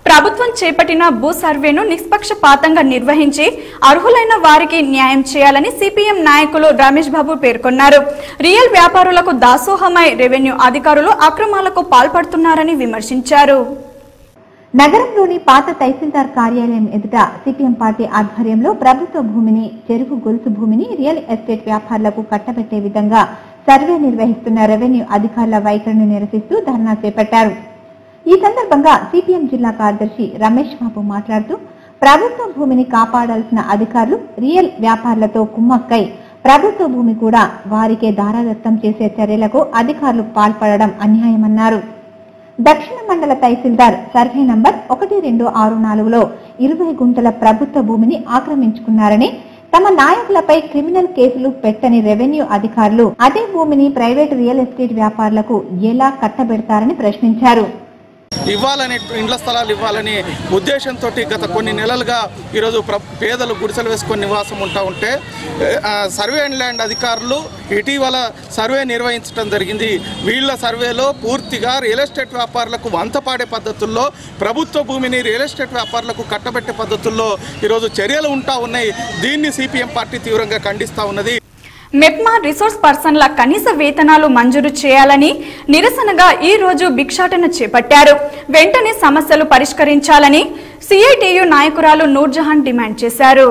ప్రభుత్వం చేపట్టిన భూ సర్వేను నిష్పక్షపాతంగా నిర్వహించి అర్హులైన వారికి న్యాయం చేయాలని సిపిఎం నాయకులు రమేష్ బాబు పేర్కొన్నారు. రియల్ వ్యాపారులకు దాసోహమై రెవెన్యూ అధికారులు అక్రమాలకు పాల్పడుతున్నారని విమర్శించారు.
నగరంలోని పాత తహసీల్దార్ కార్యాలయం ఎదుట సిపిఎం పార్టీ ఆధ్వర్యంలో ప్రభుత్వ భూమిని, చెరువు గొలుసు భూమిని రియల్ ఎస్టేట్ వ్యాపారులకు కట్టబెట్టే విధంగా సర్వే నిర్వహిస్తున్న రెవెన్యూ అధికారుల వైఖరిని నిరసిస్తూ ధర్నా చేపట్టారు. ఈ సందర్భంగా సిపిఎం జిల్లా కార్యదర్శి రమేష్ బాబు మాట్లాడుతూ ప్రభుత్వ భూమిని కాపాడాల్సిన అధికారులు రియల్ వ్యాపారులతో కుమ్మక్కై ప్రభుత్వ భూమి కూడా వారికే దారాదత్తం చేసే చర్యలకు అధికారులు పాల్పడడం అన్యాయమన్నారు. దక్షిణ మండల తహసీల్దార్ సర్వే నంబర్ 1264లో 20 గుంటల ప్రభుత్వ భూమిని ఆక్రమించుకున్నారని, తమ నాయకులపై క్రిమినల్ కేసులు పెట్టని రెవెన్యూ అధికారులు అదే భూమిని ప్రైవేట్ రియల్ ఎస్టేట్ వ్యాపారులకు ఎలా కట్టబెడతారని ప్రశ్నించారు.
ఇవ్వాలని, ఇండ్ల స్థలాలు ఇవ్వాలని ఉద్దేశంతో గత కొన్ని నెలలుగా ఈరోజు పేదలు గుడిసెలు వేసుకొని నివాసం ఉంటే సర్వే అండ్ ల్యాండ్ అధికారులు ఇటీవల సర్వే నిర్వహించడం జరిగింది. వీళ్ళ సర్వేలో పూర్తిగా రియల్ ఎస్టేట్ వ్యాపారులకు వంతపాడే పద్ధతుల్లో, ప్రభుత్వ భూమిని రియల్ ఎస్టేట్ వ్యాపారులకు కట్టబెట్టే పద్ధతుల్లో ఈరోజు చర్యలు ఉంటా ఉన్నాయి. దీన్ని సిపిఎం పార్టీ తీవ్రంగా ఖండిస్తూ ఉన్నది.
మెప్మా రిసోర్స్ పర్సన్ల కనీస వేతనాలు మంజూరు చేయాలని నిరసనగా ఈ రోజు భిక్షాటన చేపట్టారు. వెంటనే సమస్యలు పరిష్కరించాలని సిఐటియు నాయకురాలు నూర్జహాన్ డిమాండ్ చేశారు.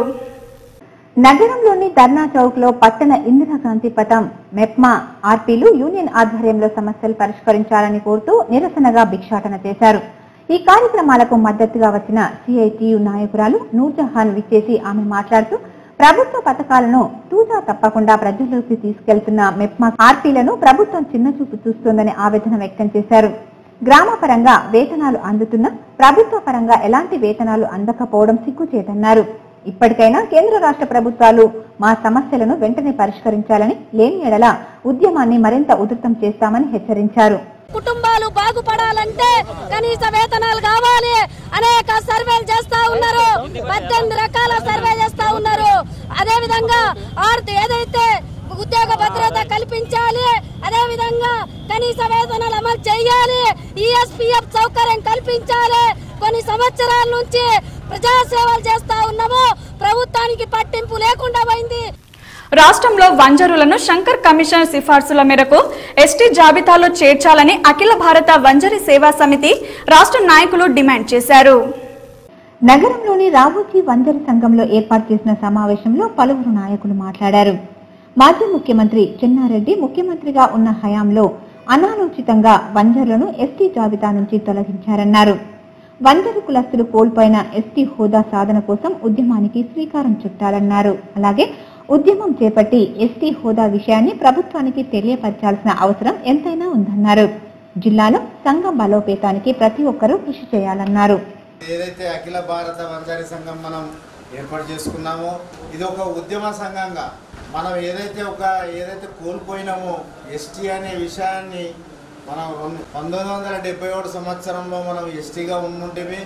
నగరంలోని ధర్నా చౌక్ లో పట్టణ ఇందిరాగాంధీ పథం మెప్మా ఆర్పీలు యూనియన్ ఆధ్వర్యంలో సమస్యలు పరిష్కరించాలని కోరుతూ నిరసనగా భిక్షాటన చేశారు. ఈ కార్యక్రమాలకు మద్దతుగా వచ్చిన సిఐటియు నాయకురాలు నూర్జహాన్ విచ్చేసి ఆమె మాట్లాడుతూ ప్రభుత్వ పథకాలను తూచా తప్పకుండా ప్రజల్లోకి తీసుకెళ్తున్న మెప్మా ఆర్పీలను ప్రభుత్వం చిన్నచూపు చూస్తోందని ఆవేదన వ్యక్తం చేశారు. గ్రామ పరంగా వేతనాలు అందుతున్నా ప్రభుత్వ పరంగా ఎలాంటి వేతనాలు అందకపోవడం సిగ్గుచేటన్నారు. ఇప్పటికైనా కేంద్ర రాష్ట్ర ప్రభుత్వాలు మా సమస్యలను వెంటనే పరిష్కరించాలని, లేని ఎడల ఉద్యమాన్ని మరింత ఉధృతం చేస్తామని హెచ్చరించారు.
కుటుంబాలు బాగుపడాలంటే కనీస వేతనాలు కావాలి. అనేక సర్వేలు చేస్తా ఉన్నారు, 18 రకాల సర్వే చేస్తా ఉన్నారు. అదే విధంగా ఏదైతే ఉద్యోగ భద్రత కల్పించాలి, అదే విధంగా కనీస వేతనాలు అమలు చేయాలి, ఈఎస్పీఎఫ్ సౌకర్యం కల్పించాలి. కొన్ని సంవత్సరాల నుంచి ప్రజాసేవలు చేస్తా ఉన్నాము, ప్రభుత్వానికి పట్టింపు లేకుండా పోయింది.
రాష్ట్రంలో వంజరులను శంకర్ కమిషన్ సిఫార్సుల మేరకు ఎస్టీ జాబితాలో చేర్చాలని అఖిల భారత వంజరి సేవా సమితి రాష్ట్ర నాయకులు డిమాండ్ చేశారు.
నగరంలోని రావోజీ వంజరి సంఘంలో ఏర్పాటు చేసిన సమావేశంలో పలువురు నాయకులు మాట్లాడారు. మాజీ ముఖ్యమంత్రి చెన్నారెడ్డి ముఖ్యమంత్రిగా ఉన్న హయాంలో అనాలోచితంగా వంజరులను ఎస్టీ జాబితా నుంచి తొలగించారన్నారు. వంజరు కులస్తులు కోల్పోయిన ఎస్టీ హోదా సాధన కోసం ఉద్యమానికి శ్రీకారం చుట్టాలన్నారు. అలాగే ఉద్యమం చేపట్టి ఎస్టీ హోదా విషయాన్ని ప్రభుత్వానికి తెలియపరచాల్సిన అవసరం ఎంతైనా ఉందన్నారు. జిల్లాలో సంఘం బలోపేతానికి ప్రతి ఒక్కరూ కృషి చేయాలన్నారు.
ఏదైతే అఖిల భారత వంజారి సంఘం మనం ఏర్పాటు చేసుకున్నామో ఇది ఒక ఉద్యమ సంఘంగా మనం ఏదైతే కోల్పోయినామో ఎస్టీ అనే విషయాన్ని మనం 1971 సంవత్సరంలో మనం ఎస్టీగా ఉండుంటేవి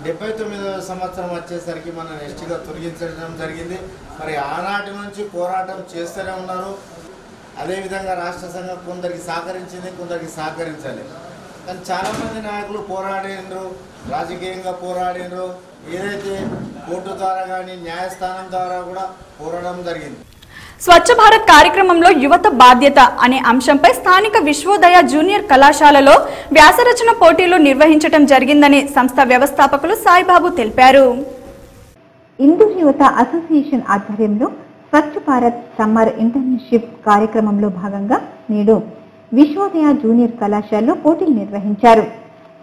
79వ సంవత్సరం వచ్చేసరికి మనం ఎస్టీగా తొలగించడం జరిగింది. మరి ఆనాటి నుంచి పోరాటం చేస్తూనే ఉన్నారు. అదేవిధంగా రాష్ట్ర సంఘం కొందరికి సహకరించింది, కొందరికి సహకరించాలి. కానీ చాలామంది నాయకులు పోరాడినరు, రాజకీయంగా పోరాడినరు, ఏదైతే కోర్టు ద్వారా కానీ న్యాయస్థానం ద్వారా కూడా పోరాడడం జరిగింది.
స్వచ్ఛ భారత్ కార్యక్రమంలో యువత బాధ్యత అనే అంశంపై స్థానిక విశ్వోదయ జూనియర్ కళాశాలలో వ్యాసరచన పోటీలు నిర్వహించడం జరిగిందని సంస్థ వ్యవస్థాపకులు సాయిబాబు తెలిపారు.
హిందూ యువత అసోసియేషన్ ఆధ్వర్యంలో స్వచ్ఛ భారత్ సమ్మర్ ఇంటర్న్షిప్ కార్యక్రమంలో భాగంగా నేడు విశ్వోదయ జూనియర్ కళాశాలలో పోటీలు నిర్వహించారు.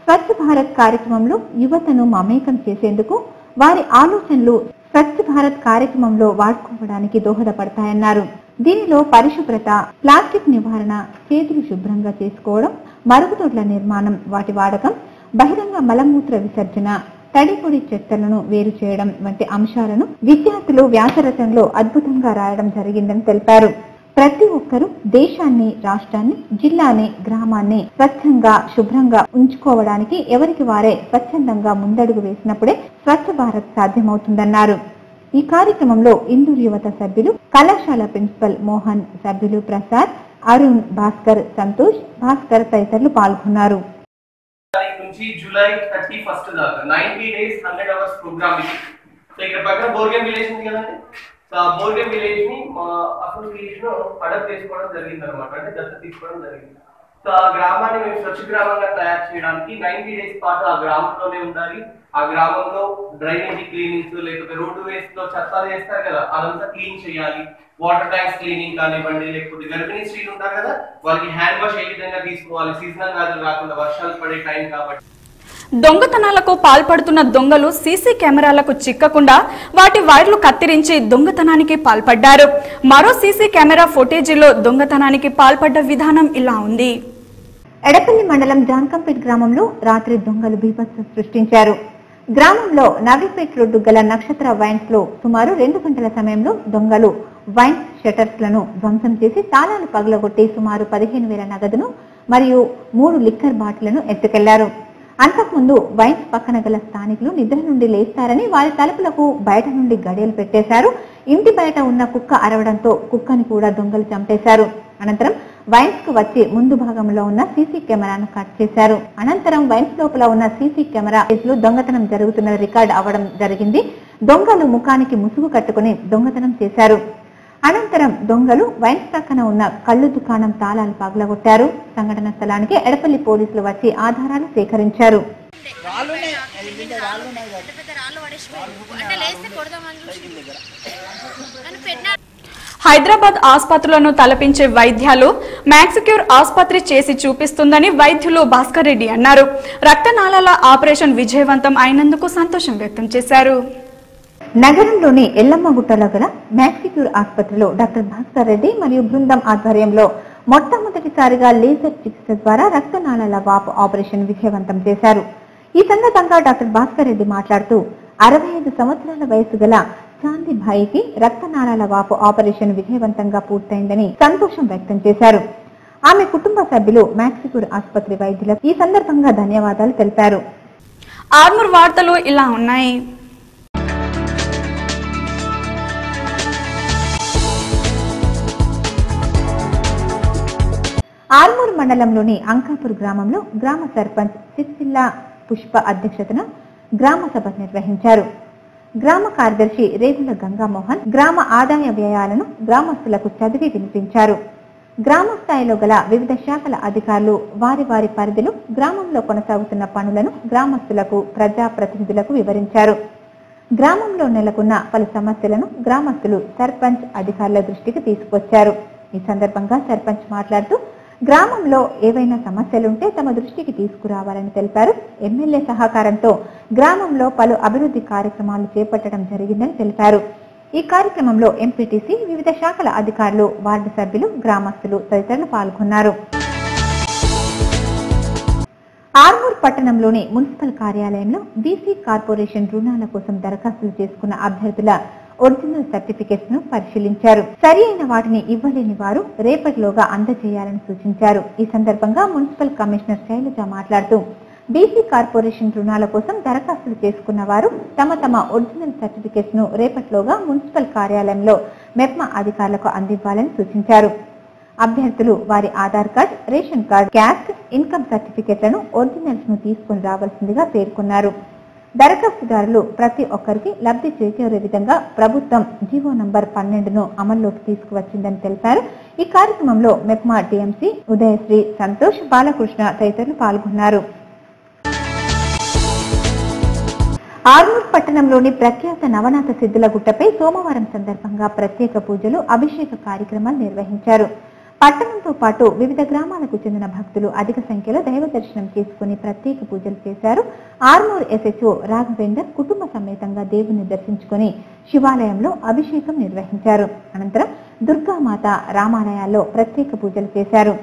స్వచ్ఛ భారత్ కార్యక్రమంలో యువతను మమేకం చేసేందుకు వారి ఆలోచనలు స్వచ్ఛ భారత్ కార్యక్రమంలో వాడుకోవడానికి దోహదపడతాయన్నారు. దీనిలో పరిశుభ్రత, ప్లాస్టిక్ నివారణ, చేతులు శుభ్రంగా చేసుకోవడం, మరుగుదొడ్ల నిర్మాణం, వాటి వాడకం, బహిరంగ మలమూత్ర విసర్జన, తడిపొడి చెత్తలను వేరు చేయడం వంటి అంశాలను విద్యార్థులు వ్యాసరచనలో అద్భుతంగా రాయడం జరిగిందని తెలిపారు. ప్రతి ఒక్కరూ దేశాన్ని, రాష్ట్రాన్ని, జిల్లాని, గ్రామాన్ని స్వచ్ఛంగా, శుభ్రంగా ఉంచుకోవడానికి ఎవరికి వారే స్వచ్ఛందంగా ముందడుగు వేసినప్పుడే స్వచ్ఛ భారత్ సాధ్యమవుతుందన్నారు. ఈ కార్యక్రమంలో ఇందూరు యువత సభ్యులు, కళాశాల ప్రిన్సిపల్ మోహన్, సభ్యులు ప్రసాద్, అరుణ్, భాస్కర్, సంతోష్, భాస్కర్ తదితరులు పాల్గొన్నారు.
జూలై 31 దాకా 90 days 100 hours ప్రోగ్రామింగ్. సో ఇక్కడ పక్కన బోర్గేం విలేజ్ ఉంది కదండి. సో ఆ బోర్గేం విలేజ్ ని మా అసోసియేషన్ అడాప్ట్ చేసుకోవడం జరిగింది అనమాట, అంటే దత్తత తీసుకోవడం జరిగింది. సో ఆ గ్రామాన్ని మేము స్వచ్ఛ గ్రామంగా తయారు చేయడానికి 90 days పాటు ఆ గ్రామంలోనే ఉండాలి. ఆ గ్రామంలో డ్రైనేజీ క్లీనింగ్స్, లేకపోతే రోడ్డు వేస్ట్ లో చెత్తాలు వేస్తారు కదా, అదంతా క్లీన్ చేయాలి. వాటర్ ట్యాంక్స్ క్లీనింగ్ కానివ్వండి, లేకపోతే గర్భిణీ స్త్రీలు ఉంటారు కదా, వాళ్ళకి హ్యాండ్ వాష్ ఏ విధంగా తీసుకోవాలి, సీజనల్ వ్యాధులు రాకుండా, వర్షాలు పడే టైం కాబట్టి.
దొంగతనాలకు పాల్పడుతున్న దొంగలు సీసీ కెమెరాలకు చిక్కకుండా వాటి వైర్లు కత్తిరించి దొంగతనానికి పాల్పడ్డారు. మరో సీసీ కెమెరా ఫుటేజీలో దొంగతనానికి పాల్పడ్డ విధానం ఇలా ఉంది.
ఎడపల్లి మండలం జాన్కంపేట్ గ్రామంలో రాత్రి దొంగలు బీభత్సం సృష్టించారు. గ్రామంలో నవీపేట్ రోడ్డు గల నక్షత్ర వైన్స్ లో సుమారు 2 గంటల సమయంలో దొంగలు వైన్స్ షటర్స్ లను ధ్వంసం చేసి తాళాలు పగలగొట్టి సుమారు 15,000 నగదును మరియు 3 లిక్కర్ బాటిళ్లను ఎత్తుకెళ్లారు. అంతకుముందు వైన్స్ పక్కన గల స్థానికులు నిద్ర నుండి లేస్తారని వారి తలుపులకు బయట నుండి గడియలు పెట్టేశారు. ఇంటి బయట ఉన్న కుక్క అరవడంతో కుక్కని కూడా దొంగలు చంపేశారు. అనంతరం వైన్స్ కు వచ్చి ముందు భాగంలో ఉన్న సీసీ కెమెరాను కట్ చేశారు. అనంతరం వైన్స్ లోపల ఉన్న సీసీ కెమెరా దొంగతనం జరుగుతున్న రికార్డ్ అవ్వడం జరిగింది. దొంగలు ముఖానికి ముసుగు కట్టుకుని దొంగతనం చేశారు. అనంతరం దొంగలు వైన్స్ ప్రక్కన ఉన్న కళ్ళు దుకాణం తాళాలు పగలగొట్టారు. సంఘటన స్థలానికి ఎడపల్లి పోలీసులు వచ్చి ఆధారాలు సేకరించారు.
హైదరాబాద్ ఆసుపత్రులను తలపించే వైద్యాలు మ్యాక్సిక్యూర్ ఆసుపత్రి చేసి చూపిస్తుందని వైద్యులు భాస్కర్ రెడ్డి అన్నారు. రక్తనాళాల ఆపరేషన్ విజయవంతం అయినందుకు సంతోషం వ్యక్తం చేశారు.
నగరంలోని ఎల్లమ్మగుట్టలో గల మ్యాక్సిక్యూర్ ఆసుపత్రిలో డాక్టర్ భాస్కర్ రెడ్డి మరియు బృందం ఆధ్వర్యంలో మొట్టమొదటిసారిగా లేజర్ చికిత్స ద్వారా రక్తనాళాల వాపు ఆపరేషన్ విజయవంతం చేశారు. ఈ సందర్భంగా డాక్టర్ భాస్కర్ రెడ్డి మాట్లాడుతూ 65 సంవత్సరాల వయసు గల చాందీభాయికి రక్తనాళాల వాపు ఆపరేషన్ విజయవంతంగా పూర్తయిందని సంతోషం వ్యక్తం చేశారు. ఆమె కుటుంబ సభ్యులు మ్యాక్సిక్యూర్ ఆసుపత్రి వైద్యులకు ఈ సందర్భంగా ధన్యవాదాలు తెలిపారు.
ఆర్మూర్ వార్తలు ఇలా ఉన్నాయి.
ఆర్మూర్ మండలంలోని అంకాపూర్ గ్రామంలో గ్రామ సర్పంచ్ సిసిల్లా పుష్ప అధ్యక్షతన గ్రామ సభ నిర్వహించారు. గ్రామ కార్యదర్శి రేగుల గంగామోహన్ గ్రామ ఆదాయ వ్యయాలను గ్రామస్తులకు చదివి వినిపించారు. గ్రామ స్థాయిలో గల వివిధ శాఖల అధికారులు వారి వారి పరిధిలో గ్రామంలో కొనసాగుతున్న పనులను గ్రామస్తులకు ప్రజాప్రతినిధులకు వివరించారు. గ్రామంలో నెలకొన్న పలు సమస్యలను గ్రామస్తులు సర్పంచ్ అధికారుల దృష్టికి తీసుకొచ్చారు. ఈ సందర్భంగా సర్పంచ్ మాట్లాడుతూ గ్రామంలో ఏవైనా సమస్యలుంటే తమ దృష్టికి తీసుకురావాలని తెలిపారు. ఎమ్మెల్యే సహకారంతో గ్రామంలో పలు అభివృద్ధి కార్యక్రమాలు చేపట్టడం జరిగిందని తెలిపారు. ఈ కార్యక్రమంలో ఎంపీటీసీ, వివిధ శాఖల అధికారులు, వార్డు సభ్యులు, గ్రామస్తులు తదితరులు పాల్గొన్నారు. ఆర్మూర్ పట్టణంలోని మున్సిపల్ కార్యాలయంలో బీసీ కార్పొరేషన్ రుణాల కోసం దరఖాస్తులు చేసుకున్న అభ్యర్థుల ఒరిజినల్ సర్టిఫికెట్స్ ను పరిశీలించారు. సరి అయిన వాటిని ఇవ్వలేని వారు రేపటిలోగా అందజేయాలని సూచించారు. ఈ సందర్భంగా మున్సిపల్ కమిషనర్ శైలజ మాట్లాడుతూ బీసీ కార్పొరేషన్ రుణాల కోసం దరఖాస్తులు చేసుకున్న వారు తమ తమ ఒరిజినల్ సర్టిఫికెట్స్ ను రేపటిలోగా మున్సిపల్ కార్యాలయంలో మెప్మా అధికారులకు అందివ్వాలని సూచించారు. అభ్యర్థులు వారి Aadhaar card, ration card, caste, income సర్టిఫికెట్లను ఒరిజినల్స్ ను తీసుకుని రావాల్సిందిగా పేర్కొన్నారు. దరఖాస్తుదారులు ప్రతి ఒక్కరికి లబ్ధి చేకూరే విధంగా ప్రభుత్వం జీవో నంబర్ 12ను అమల్లోకి తీసుకువచ్చిందని తెలిపారు. ఈ కార్యక్రమంలో మెప్మా టీఎంసీ ఉదయశ్రీ, సంతోష్, బాలకృష్ణ తదితరులు పాల్గొన్నారు. ఆర్మూర్ పట్టణంలోని ప్రఖ్యాత నవనాథ సిద్ధుల గుట్టపై సోమవారం సందర్భంగా ప్రత్యేక పూజలు, అభిషేక కార్యక్రమాలు నిర్వహించారు. పట్టణంతో పాటు వివిధ గ్రామాలకు చెందిన భక్తులు అధిక సంఖ్యలో దైవ దర్శనం చేసుకుని ప్రత్యేక పూజలు చేశారు. ఆర్మూర్ ఎస్హెచ్ఓ రాఘవేందర్ కుటుంబ సమేతంగా దేవుని దర్శించుకుని శివాలయంలో అభిషేకం నిర్వహించారు. అనంతరం దుర్గామాత రామాలయాల్లో ప్రత్యేక పూజలు చేశారు.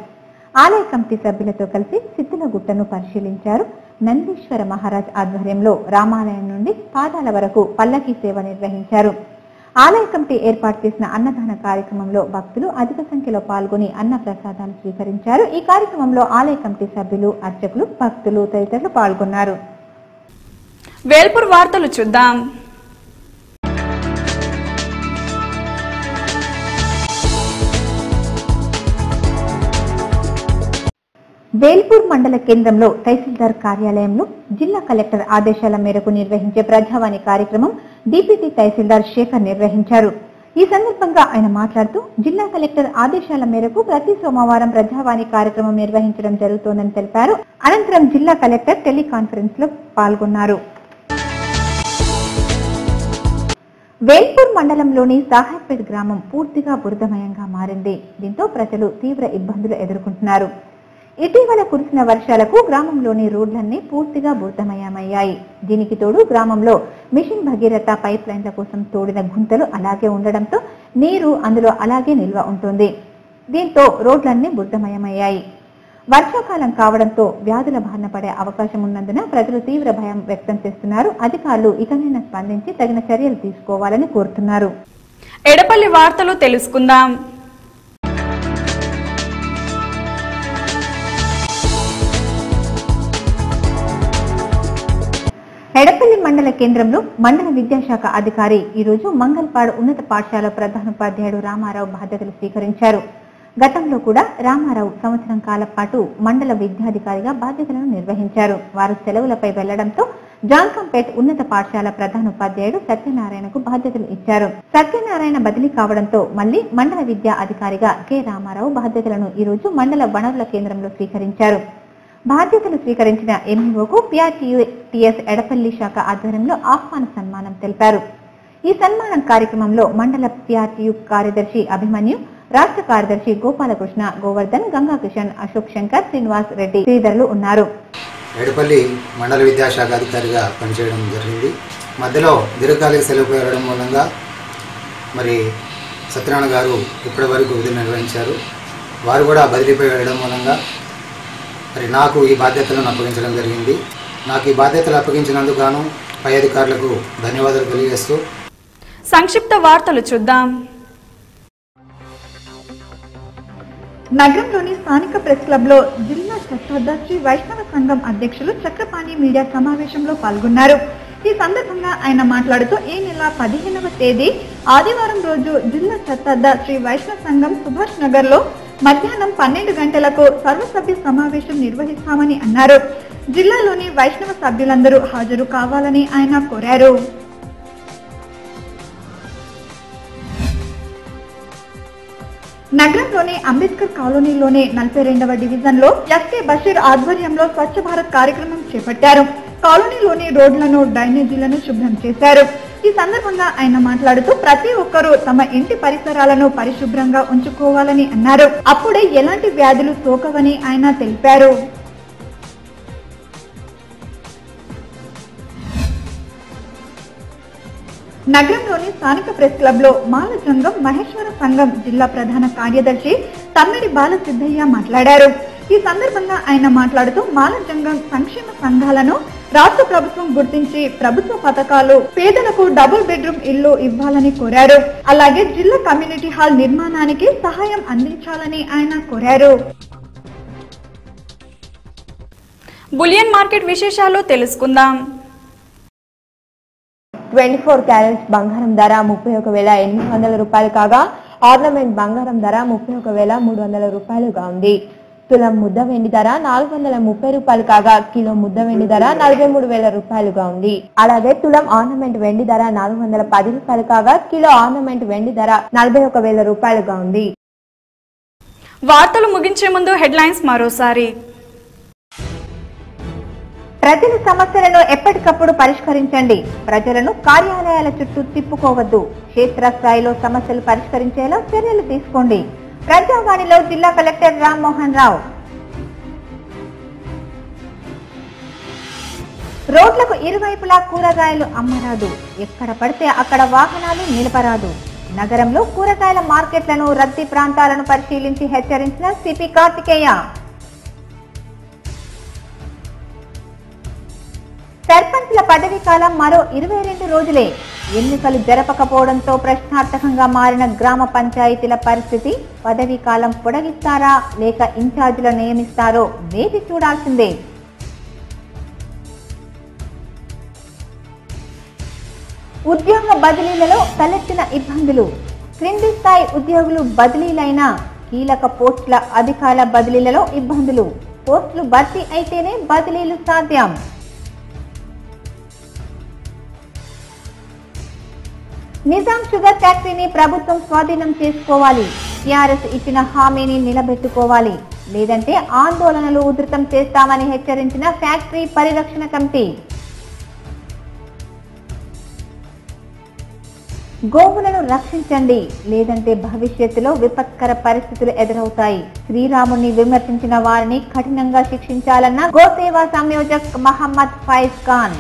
ఆలయ కమిటీ సభ్యులతో కలిసి సిద్ధుల గుట్టను పరిశీలించారు. నందీశ్వర మహారాజ్ ఆధ్వర్యంలో రామాలయం నుండి పాదాల వరకు పల్లకీ సేవ నిర్వహించారు. ఆలయ కమిటీ ఏర్పాటు చేసిన అన్నదాన కార్యక్రమంలో భక్తులు అధిక సంఖ్యలో పాల్గొని అన్న ప్రసాదాలు స్వీకరించారు. ఈ కార్యక్రమంలో ఆలయ కమిటీ సభ్యులు, అర్చకులు, భక్తులు తదితరులు పాల్గొన్నారు.
వేల్పూర్ వార్తలు చూద్దాం.
వేల్పూర్ మండల కేంద్రంలో తహసీల్దార్ కార్యాలయంలో జిల్లా కలెక్టర్ ఆదేశాల మేరకు నిర్వహించే ప్రజావాణి కార్యక్రమం డిప్యూటీ తహసీల్దార్ శేఖర్ నిర్వహించారు. ఈ సందర్భంగా ఆయన మాట్లాడుతూ జిల్లా కలెక్టర్ ఆదేశాల మేరకు ప్రతి సోమవారం ప్రజావాణి కార్యక్రమం నిర్వహించడం జరుగుతోందని తెలిపారు. అనంతరం జిల్లా కలెక్టర్ టెలికాన్ఫరెన్స్ లో పాల్గొన్నారు. వేల్పూర్ మండలంలోని సాహెబ్పేట్ గ్రామం పూర్తిగా బురదమయంగా మారింది. దీంతో ప్రజలు తీవ్ర ఇబ్బందులు ఎదుర్కొంటున్నారు. ఇటీవల కురిసిన వర్షాలకు గ్రామంలోని రోడ్లన్నీ పూర్తిగా బురదమయమయ్యాయి. దీనికి తోడు గ్రామంలో మిషన్ భగీరథ పైప్ లైన్ల కోసం తోడిన గుంతలు అలాగే ఉండడంతో నీరు అందులో అలాగే నిల్వ ఉంటుంది. దీంతో రోడ్లన్నీ బురదమయమయ్యాయి. వర్షాకాలం కావడంతో వ్యాధుల బారిన పడే అవకాశం ఉన్నందున ప్రజలు తీవ్ర భయం వ్యక్తం చేస్తున్నారు. అధికారులు ఇకనైనా స్పందించి తగిన చర్యలు తీసుకోవాలని కోరుతున్నారు.
ఎడపల్లి వార్తలు తెలుసుకుందాం.
ఎడపల్లి మండల కేంద్రంలో మండల విద్యాశాఖ అధికారి ఈరోజు మంగల్పాడు ఉన్నత పాఠశాల ప్రధానోపాధ్యాయుడు రామారావు బాధ్యతలు స్వీకరించారు. గతంలో కూడా రామారావు సంవత్సరం కాలం పాటు మండల విద్యాధికారిగా బాధ్యతలను నిర్వహించారు. వారు సెలవులపై వెళ్లడంతో జాన్కంపేట్ ఉన్నత పాఠశాల ప్రధానోపాధ్యాయుడు సత్యనారాయణకు బాధ్యతలు ఇచ్చారు. సత్యనారాయణ బదిలీ కావడంతో మళ్లీ మండల విద్యా అధికారిగా కె రామారావు బాధ్యతలను ఈ రోజు మండల వనరుల కేంద్రంలో స్వీకరించారు. బాధ్యతలు స్వీకరించిన ఎంఈఓకు పిఆర్టీఎస్ ఎడపల్లి శాఖ ఆధ్వర్యంలో ఆహ్వాన సన్మానం తెలిపారు. ఈ సన్మానం కార్యక్రమంలో మండల పిఆర్టీయు కార్యదర్శి అభిమన్యు, రాష్ట్ర కార్యదర్శి గోపాలకృష్ణ, గోవర్ధన్, గంగా కిషన్, అశోక్ శంకర్, శ్రీనివాస్ రెడ్డి శ్రీధర్లు ఉన్నారు.
ఎడపల్లి మండల విద్యాశాఖ అధికారిగా పనిచేయడం జరిగింది. మధ్యలో దీర్ఘకాలిక సెలవు పెరగడం మూలంగా మరి సత్యనారాయణ గారు ఇప్పటి వరకు విధులు నిర్వహించారు. వారు కూడా బదిలీపై వెళ్ళడం మూలంగా మరి నాకు ఈ బాధ్యతలను అప్పగించడం జరిగింది. నాకు ఈ బాధ్యతలు అప్పగించినందుకు గాను పై అధికారులకు ధన్యవాదాలు తెలియజేస్తూ
సంక్షిప్త వార్తలు చూద్దాం.
నగరంలోని స్థానిక ప్రెస్ క్లబ్ లో జిల్లా చట్టోద్ధ శ్రీ వైష్ణవ సంఘం అధ్యక్షులు చక్రపాణి మీడియా సమావేశంలో పాల్గొన్నారు. ఈ సందర్భంగా ఆయన మాట్లాడుతూ ఈ నెల 15వ తేదీ ఆదివారం రోజు జిల్లా చట్టోద్ధ శ్రీ వైష్ణవ సంఘం సుభాష్ నగర్ లో మధ్యాహ్నం 12 గంటలకు సర్వసభ్య సమావేశం నిర్వహిస్తామని అన్నారు. జిల్లాలోని వైష్ణవ సభ్యులందరూ హాజరు కావాలని ఆయన కోరారు. నగరంలోని అంబేద్కర్ కాలనీలోని 42వ డివిజన్ లో ఎస్కే బషీర్ ఆధ్వర్యంలో స్వచ్ఛ భారత్ కార్యక్రమం చేపట్టారు. కాలనీలోని రోడ్లను, డ్రైనేజీలను శుభ్రం చేశారు. ఈ సందర్భంగా ఆయన మాట్లాడుతూ ప్రతి ఒక్కరూ తమ ఇంటి పరిసరాలను పరిశుభ్రంగా ఉంచుకోవాలని అన్నారు. అప్పుడే ఎలాంటి వ్యాధులు సోకవని ఆయన తెలిపారు. నగరంలోని స్థానిక ప్రెస్ క్లబ్ లో మాలజంగం మహేశ్వర సంఘం జిల్లా ప్రధాన కార్యదర్శి తమ్మిడి బాలసిద్ధయ్య మాట్లాడారు. ఈ సందర్భంగా ఆయన మాట్లాడుతూ మాలజంగం సంక్షేమ సంఘాలను రాష్ట్ర ప్రభుత్వం గుర్తించి ప్రభుత్వ పథకాలు, పేదలకు డబుల్ బెడ్రూమ్ ఇల్లు ఇవ్వాలని కోరారు. అలాగే జిల్లా కమ్యూనిటీ హాల్ నిర్మాణానికి సహాయం అందించాలని ఆయన కోరారు.
బులియన్ మార్కెట్ విశేషాలు తెలుసుకుందాం.
24 క్యారెట్స్ బంగారం ధర 31,800 రూపాయలు కాగా ఆర్నమెంట్ బంగారం ధర 31,300 రూపాయలుగా ఉంది. తులం ముద్ద వెండి ధర 430 రూపాయలు కాగా కిలో ముద్ద వెండి ధర 43,000 రూపాయలుగా ఉంది. అలాగే తులం ఆర్నమెంట్ వెండి ధర 410 రూపాయలు కాగా కిలో ఆర్నమెంట్ వెండి ధర 41,000 రూపాయలుగా ఉంది.
వార్తలు ముగించే ముందు హెడ్లైన్స్ మరోసారి.
ప్రజల సమస్యలను ఎప్పటికప్పుడు పరిష్కరించండి. ప్రజలను కార్యాలయాల చుట్టూ తిప్పుకోవద్దు. క్షేత్రస్థాయిలో సమస్యలు పరిష్కరించేలా చర్యలు తీసుకోండి. ప్రజావాణిలో జిల్లా కలెక్టర్ రామ్మోహన్ రావు. రోడ్లకు ఇరువైపులా కూరగాయలు అమ్మరాదు. ఎక్కడ పడితే అక్కడ వాహనాలు నిలపరాదు. నగరంలో కూరగాయల మార్కెట్లను, రద్దీ ప్రాంతాలను పరిశీలించి హెచ్చరించిన సిపి కార్తికేయ. సర్పంచ్ల పదవీ కాలం మరో 22 రోజులే. ఎన్నికలు జరపకపోవడంతో ప్రశ్నార్థకంగా మారిన గ్రామ పంచాయతీల పరిస్థితి. పదవీ కాలం పొడిగిస్తారా లేక ఇన్ఛార్జీలు నియమిస్తారో వేచి చూడాల్సిందే. ఉద్యోగ బదిలీలలో తలెత్తిన ఇబ్బందులు. క్రింది స్థాయి ఉద్యోగులు బదిలీలైన కీలక పోస్టుల అధికారుల బదిలీలలో ఇబ్బందులు. పోస్టులు భర్తీ అయితేనే బదిలీలు సాధ్యం. నిజాం షుగర్ ఫ్యాక్టరీని ప్రభుత్వం స్వాధీనం చేసుకోవాలి. టీఆర్ఎస్ ఇచ్చిన హామీని నిలబెట్టుకోవాలి. లేదంటే ఆందోళనలు ఉధృతం చేస్తామని హెచ్చరించిన ఫ్యాక్టరీ పరిరక్షణ కమిటీ. గోవులను రక్షించండి, లేదంటే భవిష్యత్తులో విపత్కర పరిస్థితులు ఎదురవుతాయి. శ్రీరాముని విమర్శించిన వారిని కఠినంగా శిక్షించాలన్న గోసేవా సంయోజక్ మహమ్మద్ ఫైజ్ ఖాన్.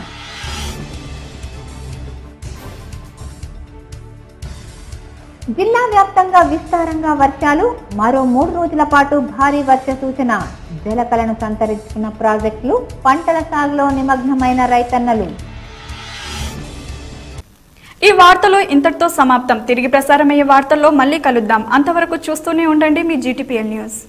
జిల్లా వ్యాప్తంగా విస్తారంగా వర్షాలు. మరో 3 రోజుల పాటు భారీ వర్ష సూచన. జలకలను సంతరించుకున్న ప్రాజెక్టులు, పంటల సాగులో నిమగ్నమైన రైతన్నలు.
ఈ వార్తలు ఇంతటితో సమాప్తం. తిరిగి ప్రసారమయ్యే వార్తల్లో మళ్ళీ కలుద్దాం. అంతవరకు చూస్తూనే ఉండండి మీ GTPL న్యూస్.